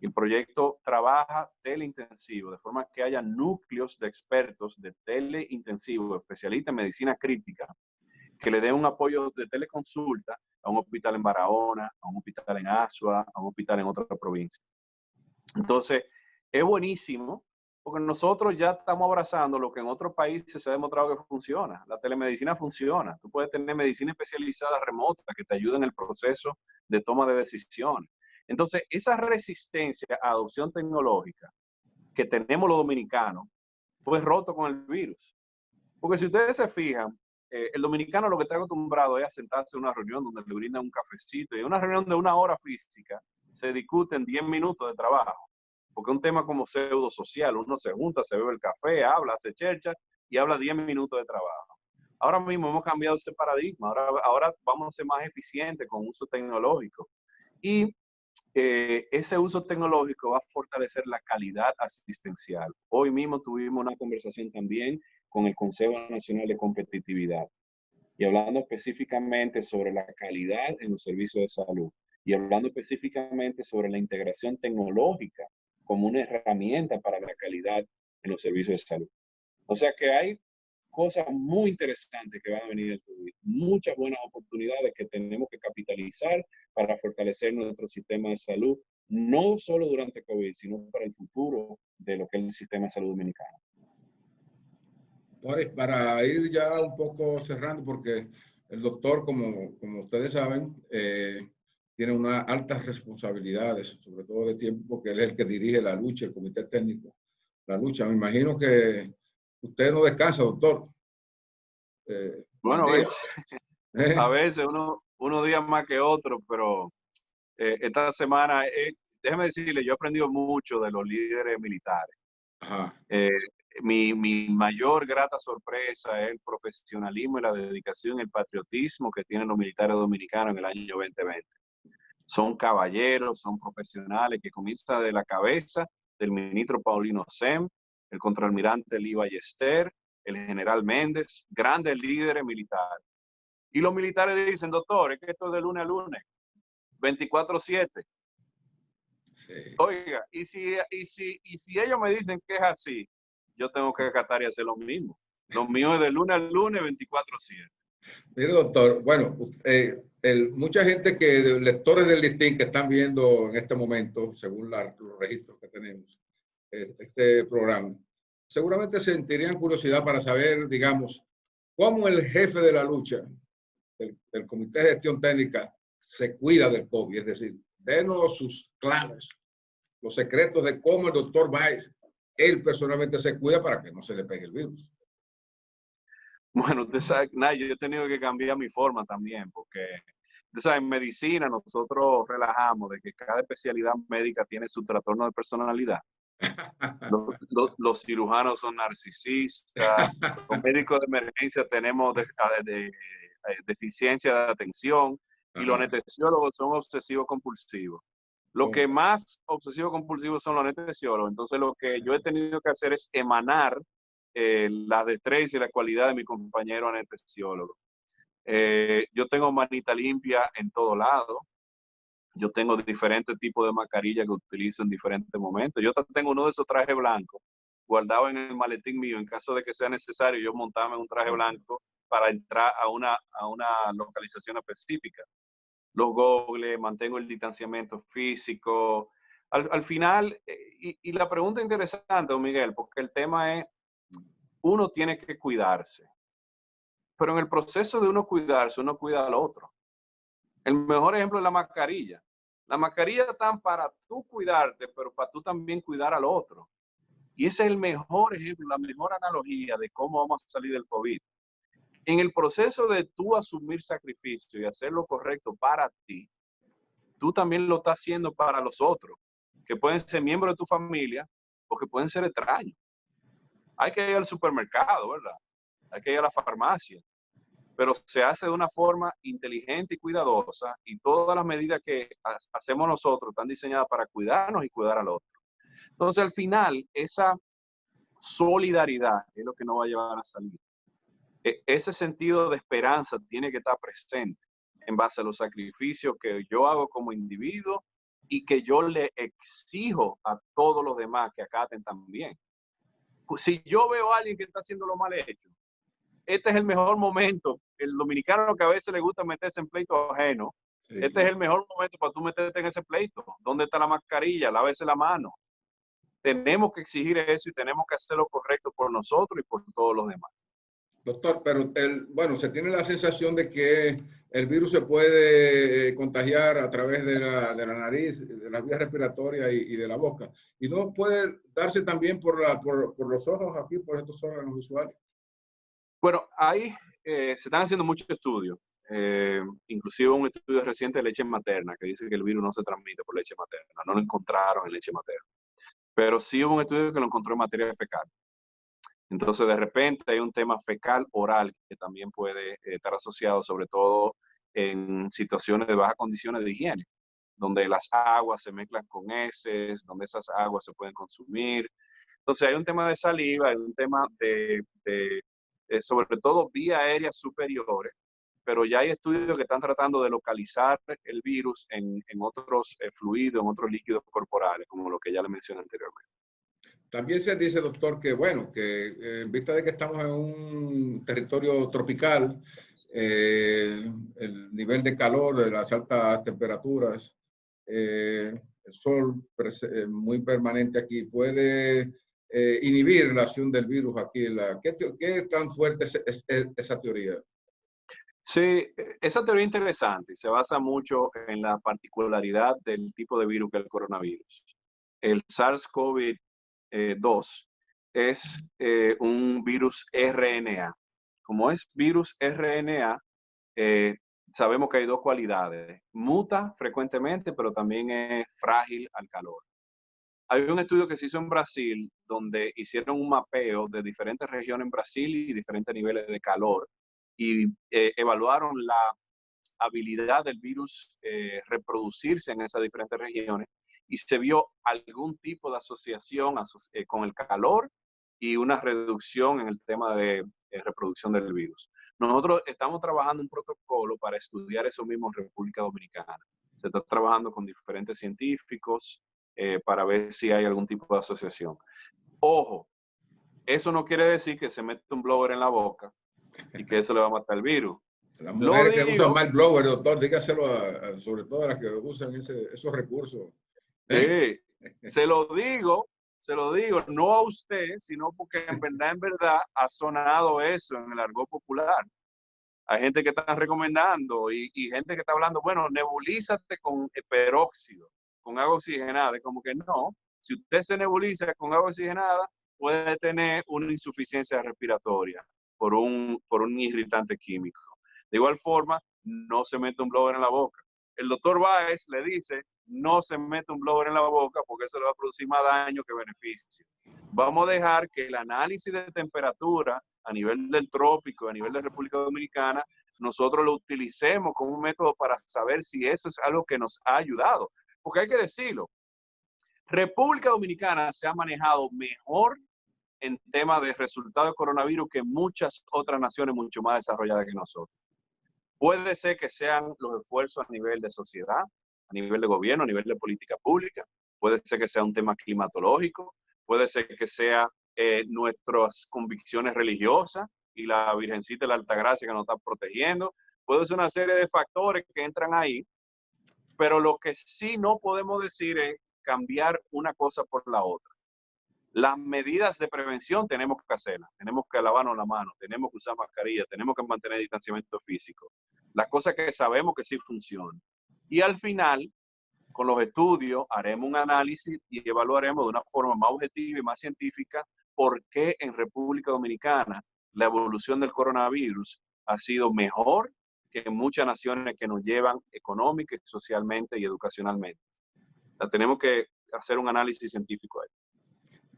El proyecto trabaja teleintensivo, de forma que haya núcleos de expertos de teleintensivo, especialistas en medicina crítica, que le den un apoyo de teleconsulta a un hospital en Barahona, a un hospital en Asua, a un hospital en otra provincia. Entonces, es buenísimo, porque nosotros ya estamos abrazando lo que en otros países se ha demostrado que funciona. La telemedicina funciona. Tú puedes tener medicina especializada remota que te ayude en el proceso de toma de decisiones. Entonces, esa resistencia a adopción tecnológica que tenemos los dominicanos fue roto con el virus. Porque si ustedes se fijan, el dominicano lo que está acostumbrado es a sentarse en una reunión donde le brindan un cafecito, y en una reunión de 1 hora física se discuten 10 minutos de trabajo. Porque es un tema como pseudo social, uno se junta, se bebe el café, habla, se chercha y habla 10 minutos de trabajo. Ahora mismo hemos cambiado ese paradigma, ahora vamos a ser más eficientes con uso tecnológico. Y ese uso tecnológico va a fortalecer la calidad asistencial. Hoy mismo tuvimos una conversación también con el Consejo Nacional de Competitividad y hablando específicamente sobre la calidad en los servicios de salud y hablando específicamente sobre la integración tecnológica como una herramienta para la calidad en los servicios de salud. O sea que hay cosas muy interesantes que van a venir del COVID, muchas buenas oportunidades que tenemos que capitalizar para fortalecer nuestro sistema de salud, no solo durante COVID, sino para el futuro de lo que es el sistema de salud dominicano. Para ir ya un poco cerrando, porque el doctor, como ustedes saben, tiene unas altas responsabilidades, sobre todo de tiempo, porque él es el que dirige la lucha, el comité técnico, la lucha. Me imagino que usted no descansa, doctor. Bueno, a veces unos días más que otros, pero esta semana, déjeme decirle, yo he aprendido mucho de los líderes militares. Ajá. Mi mayor grata sorpresa es el profesionalismo y la dedicación, el patriotismo que tienen los militares dominicanos en el año 2020. Son caballeros, son profesionales que comienzan de la cabeza del ministro Paulino Sem, el contraalmirante Lee Ballester, el general Méndez, grandes líderes militares. Y los militares dicen, doctor, es que esto es de lunes a lunes, 24/7. Sí. Oiga, y si ellos me dicen que es así, yo tengo que acatar y hacer lo mismo. Lo mío es de lunes a lunes, 24/7. Mire, doctor, bueno, mucha gente lectores del listín que están viendo en este momento, según los registros que tenemos, este programa, seguramente sentirían curiosidad para saber, digamos, cómo el jefe de la lucha del Comité de Gestión Técnica se cuida del COVID, es decir, denos sus claves, los secretos de cómo el doctor Báez, él personalmente se cuida para que no se le pegue el virus. Bueno, usted sabe, yo he tenido que cambiar mi forma también, porque usted sabe, en medicina nosotros relajamos de que cada especialidad médica tiene su trastorno de personalidad. Los cirujanos son narcisistas, los médicos de emergencia tenemos deficiencia de atención y los anestesiólogos son obsesivos compulsivos. Lo que más obsesivos compulsivos son los anestesiólogos. Entonces lo que yo he tenido que hacer es emanar la destreza y la cualidad de mi compañero anestesiólogo. Yo tengo manita limpia en todo lado. Yo tengo diferentes tipos de mascarillas que utilizo en diferentes momentos. Yo tengo uno de esos trajes blancos guardado en el maletín mío. En caso de que sea necesario, yo montarme un traje blanco para entrar a una localización específica. Los gogles, mantengo el distanciamiento físico. Al final, y la pregunta interesante, don Miguel, porque el tema es, uno tiene que cuidarse. Pero en el proceso de uno cuidarse, uno cuida al otro. El mejor ejemplo es la mascarilla. La mascarilla está para tú cuidarte, pero para tú también cuidar al otro. Y ese es el mejor ejemplo, la mejor analogía de cómo vamos a salir del COVID. En el proceso de tú asumir sacrificio y hacer lo correcto para ti, tú también lo estás haciendo para los otros, que pueden ser miembros de tu familia o que pueden ser extraños. Hay que ir al supermercado, ¿verdad? Hay que ir a la farmacia. Pero se hace de una forma inteligente y cuidadosa y todas las medidas que hacemos nosotros están diseñadas para cuidarnos y cuidar al otro. Entonces, al final, esa solidaridad es lo que nos va a llevar a salir. Ese sentido de esperanza tiene que estar presente en base a los sacrificios que yo hago como individuo y que yo le exijo a todos los demás que acaten también. Pues si yo veo a alguien que está haciendo lo mal hecho, este es el mejor momento. El dominicano que a veces le gusta meterse en pleito ajeno, sí, este es el mejor momento para tú meterte en ese pleito. ¿Dónde está la mascarilla? Lávese la mano. Tenemos que exigir eso y tenemos que hacer lo correcto por nosotros y por todos los demás. Doctor, pero bueno, se tiene la sensación de que el virus se puede contagiar a través de la nariz, de las vías respiratorias y de la boca. Y no puede darse también por los ojos aquí, por estos órganos visuales. Bueno, ahí se están haciendo muchos estudios, inclusive un estudio reciente de leche materna que dice que el virus no se transmite por leche materna, no lo encontraron en leche materna, pero sí hubo un estudio que lo encontró en materia fecal. Entonces, de repente hay un tema fecal oral que también puede estar asociado, sobre todo en situaciones de bajas condiciones de higiene, donde las aguas se mezclan con heces, donde esas aguas se pueden consumir. Entonces, hay un tema de saliva, hay un tema sobre todo vías aéreas superiores, pero ya hay estudios que están tratando de localizar el virus en otros fluidos, en otros líquidos corporales, como lo que ya le mencioné anteriormente. También se dice, doctor, que bueno, que en vista de que estamos en un territorio tropical, el nivel de calor, de las altas temperaturas, el sol muy permanente aquí puede inhibir la acción del virus aquí. ¿Qué tan fuerte es esa teoría? Sí, esa teoría es interesante y se basa mucho en la particularidad del tipo de virus que es el coronavirus. El SARS-CoV-2 es un virus RNA. Como es virus RNA, sabemos que hay dos cualidades. Muta frecuentemente, pero también es frágil al calor. Hay un estudio que se hizo en Brasil donde hicieron un mapeo de diferentes regiones en Brasil y diferentes niveles de calor y evaluaron la habilidad del virus reproducirse en esas diferentes regiones y se vio algún tipo de asociación con el calor y una reducción en el tema de reproducción del virus. Nosotros estamos trabajando un protocolo para estudiar eso mismo en República Dominicana. Se está trabajando con diferentes científicos para ver si hay algún tipo de asociación. Ojo, eso no quiere decir que se mete un blower en la boca y que eso le va a matar el virus. Las mujeres que usan mal blower, doctor, dígaselo sobre todo a las que usan esos recursos. Se lo digo, no a usted, sino porque en verdad ha sonado eso en el argot popular. Hay gente que está recomendando y gente que está hablando, bueno, nebulízate con peróxido, con agua oxigenada. Es como que no, si usted se nebuliza con agua oxigenada, puede tener una insuficiencia respiratoria por un irritante químico. De igual forma, no se mete un blower en la boca. El doctor Báez le dice, no se mete un blower en la boca porque eso le va a producir más daño que beneficio. Vamos a dejar que el análisis de temperatura a nivel del trópico, a nivel de República Dominicana, nosotros lo utilicemos como un método para saber si eso es algo que nos ha ayudado. Porque hay que decirlo, República Dominicana se ha manejado mejor en temas de resultados de coronavirus que muchas otras naciones mucho más desarrolladas que nosotros. Puede ser que sean los esfuerzos a nivel de sociedad, a nivel de gobierno, a nivel de política pública, puede ser que sea un tema climatológico, puede ser que sea nuestras convicciones religiosas y la Virgencita de la Altagracia que nos está protegiendo, puede ser una serie de factores que entran ahí, pero lo que sí no podemos decir es cambiar una cosa por la otra. Las medidas de prevención tenemos que hacerlas, tenemos que lavarnos la mano, tenemos que usar mascarilla, tenemos que mantener distanciamiento físico. Las cosas que sabemos que sí funcionan. Y al final, con los estudios, haremos un análisis y evaluaremos de una forma más objetiva y más científica por qué en República Dominicana la evolución del coronavirus ha sido mejor que en muchas naciones que nos llevan económica, socialmente y educacionalmente. O sea, tenemos que hacer un análisis científico ahí.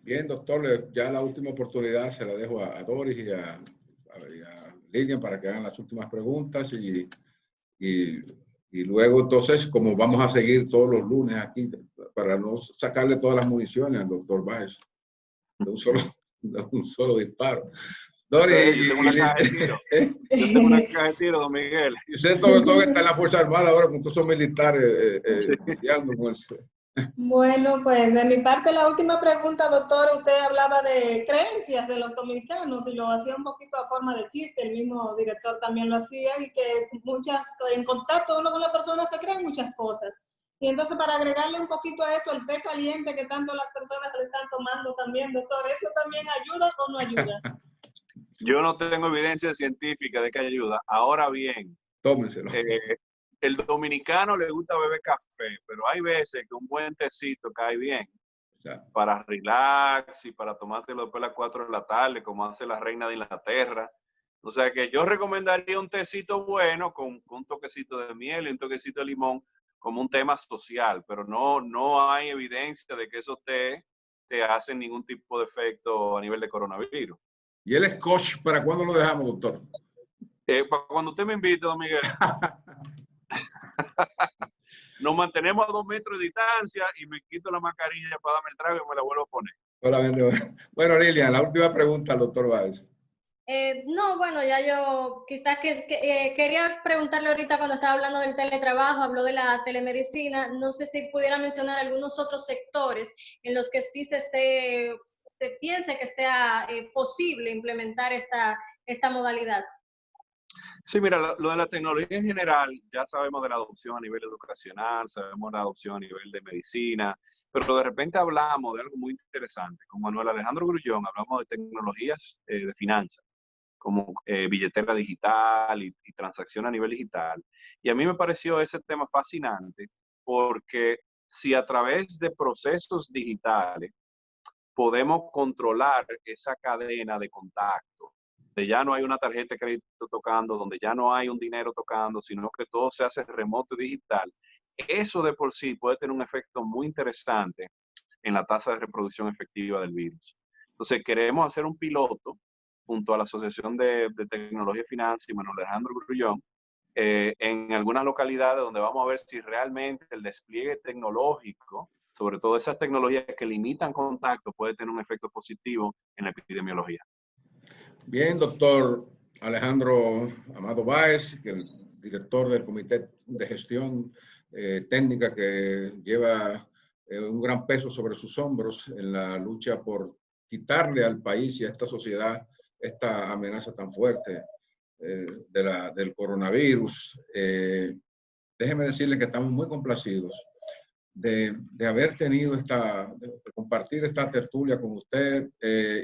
Bien, doctor, ya la última oportunidad se la dejo a Doris y a Lilian para que hagan las últimas preguntas y luego entonces, como vamos a seguir todos los lunes aquí, para no sacarle todas las municiones al doctor Báez de un solo disparo. Doris, yo tengo una caja de tiro. Yo tengo una caja de tiro, don Miguel. Y usted todo está en la Fuerza Armada ahora, con todos esos militares lidiando con el... Bueno, pues de mi parte la última pregunta, doctor, usted hablaba de creencias de los dominicanos y lo hacía un poquito a forma de chiste, el mismo director también lo hacía y que en contacto uno con la persona se creen muchas cosas. Y entonces para agregarle un poquito a eso, el té caliente que tanto las personas le están tomando también, doctor, ¿eso también ayuda o no ayuda? Yo no tengo evidencia científica de que ayuda. Ahora bien, tómenselo. El dominicano le gusta beber café, pero hay veces que un buen tecito cae bien para relax y para tomártelo después de las 4 de la tarde, como hace la reina de Inglaterra. O sea que yo recomendaría un tecito bueno con un toquecito de miel y un toquecito de limón como un tema social, pero no hay evidencia de que esos té te hacen ningún tipo de efecto a nivel de coronavirus. ¿Y el scotch para cuándo lo dejamos, doctor? Para cuando usted me invite, don Miguel. Nos mantenemos a 2 metros de distancia y me quito la mascarilla para darme el trago y me la vuelvo a poner. Solamente. Bueno, Lilian, la última pregunta al doctor Báez. No, bueno, ya yo quizás quería preguntarle ahorita cuando estaba hablando del teletrabajo, habló de la telemedicina, no sé si pudiera mencionar algunos otros sectores en los que sí se piense que sea posible implementar esta modalidad. Sí, mira, lo de la tecnología en general, ya sabemos de la adopción a nivel educacional, sabemos de la adopción a nivel de medicina, pero de repente hablamos de algo muy interesante. Con Manuel Alejandro Grullón hablamos de tecnologías de finanzas, como billetera digital y transacción a nivel digital. Y a mí me pareció ese tema fascinante porque si a través de procesos digitales podemos controlar esa cadena de contacto, donde ya no hay una tarjeta de crédito tocando, donde ya no hay un dinero tocando, sino que todo se hace remoto y digital, eso de por sí puede tener un efecto muy interesante en la tasa de reproducción efectiva del virus. Entonces, queremos hacer un piloto junto a la Asociación de Tecnología y Finanzas y Manuel Alejandro Grullón, en algunas localidades donde vamos a ver si realmente el despliegue tecnológico, sobre todo esas tecnologías que limitan contacto, puede tener un efecto positivo en la epidemiología. Bien, doctor Alejandro Amado Báez, que el director del Comité de Gestión Técnica que lleva un gran peso sobre sus hombros en la lucha por quitarle al país y a esta sociedad esta amenaza tan fuerte del coronavirus. Déjeme decirle que estamos muy complacidos de haber tenido de compartir esta tertulia con usted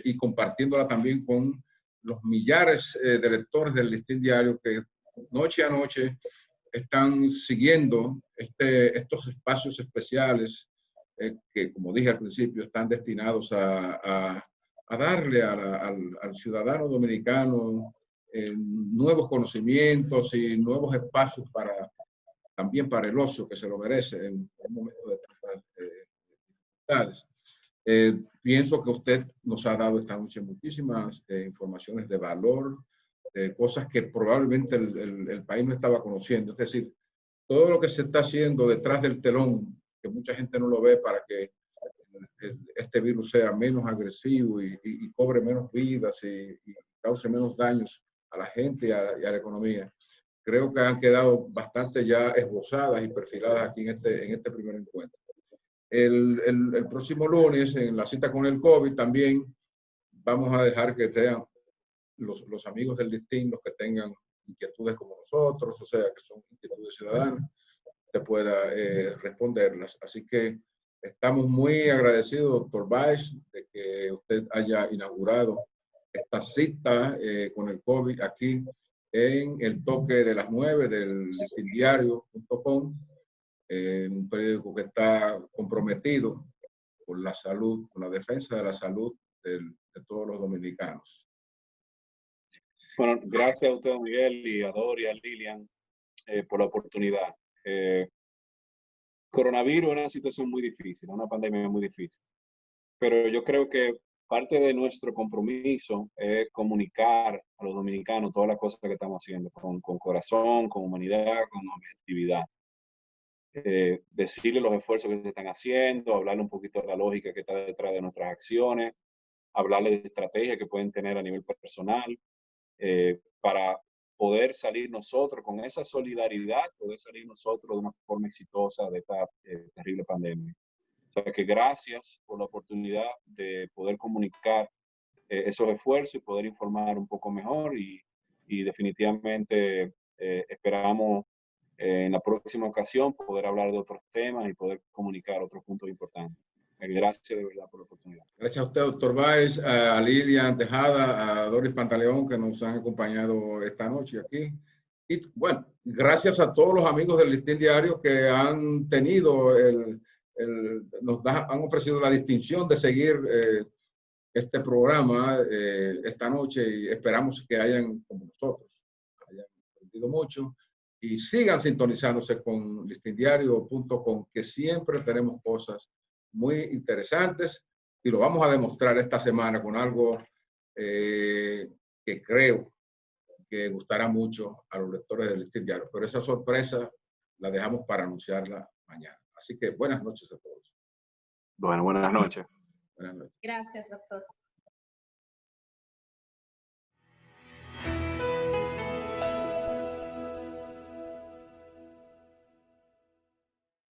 y compartiéndola también con los millares de lectores del Listín Diario que noche a noche están siguiendo estos espacios especiales que, como dije al principio, están destinados a darle al ciudadano dominicano nuevos conocimientos y nuevos espacios también para el ocio que se lo merece en un momento de tantas dificultades. Pienso que usted nos ha dado esta noche muchísimas informaciones de valor, cosas que probablemente el país no estaba conociendo. Es decir, todo lo que se está haciendo detrás del telón, que mucha gente no lo ve para que este virus sea menos agresivo y cobre menos vidas y cause menos daños a la gente y a la economía. Creo que han quedado bastante ya esbozadas y perfiladas aquí en este primer encuentro. El próximo lunes, en la cita con el COVID, también vamos a dejar que sean los amigos del Listín los que tengan inquietudes como nosotros, o sea, que son inquietudes ciudadanas, que pueda responderlas. Así que estamos muy agradecidos, doctor Báez, de que usted haya inaugurado esta cita con el COVID aquí en el toque de las 9 del listindiario.com, un periódico que está comprometido con la salud, con la defensa de la salud de todos los dominicanos. Bueno, gracias a usted, Miguel, y a Dori, a Lilian, por la oportunidad. Coronavirus es una situación muy difícil, una pandemia muy difícil, pero yo creo que parte de nuestro compromiso es comunicar a los dominicanos todas las cosas que estamos haciendo, con corazón, con humanidad, con objetividad. Decirle los esfuerzos que se están haciendo, hablarle un poquito de la lógica que está detrás de nuestras acciones, hablarle de estrategias que pueden tener a nivel personal, para poder salir nosotros con esa solidaridad, poder salir nosotros de una forma exitosa de esta terrible pandemia. O sea que gracias por la oportunidad de poder comunicar esos esfuerzos y poder informar un poco mejor y definitivamente esperamos en la próxima ocasión poder hablar de otros temas y poder comunicar otros puntos importantes. Gracias de verdad por la oportunidad. Gracias a usted, doctor Báez, a Lilian Tejada, a Doris Pantaleón, que nos han acompañado esta noche aquí. Y bueno, gracias a todos los amigos del Listín Diario que han tenido han ofrecido la distinción de seguir este programa esta noche y esperamos que hayan, como nosotros, hayan aprendido mucho y sigan sintonizándose con listindiario.com, que siempre tenemos cosas muy interesantes y lo vamos a demostrar esta semana con algo que creo que gustará mucho a los lectores del Listín Diario, pero esa sorpresa la dejamos para anunciarla mañana. Así que buenas noches a todos. Bueno, buenas noches. Buenas noches. Gracias, doctor.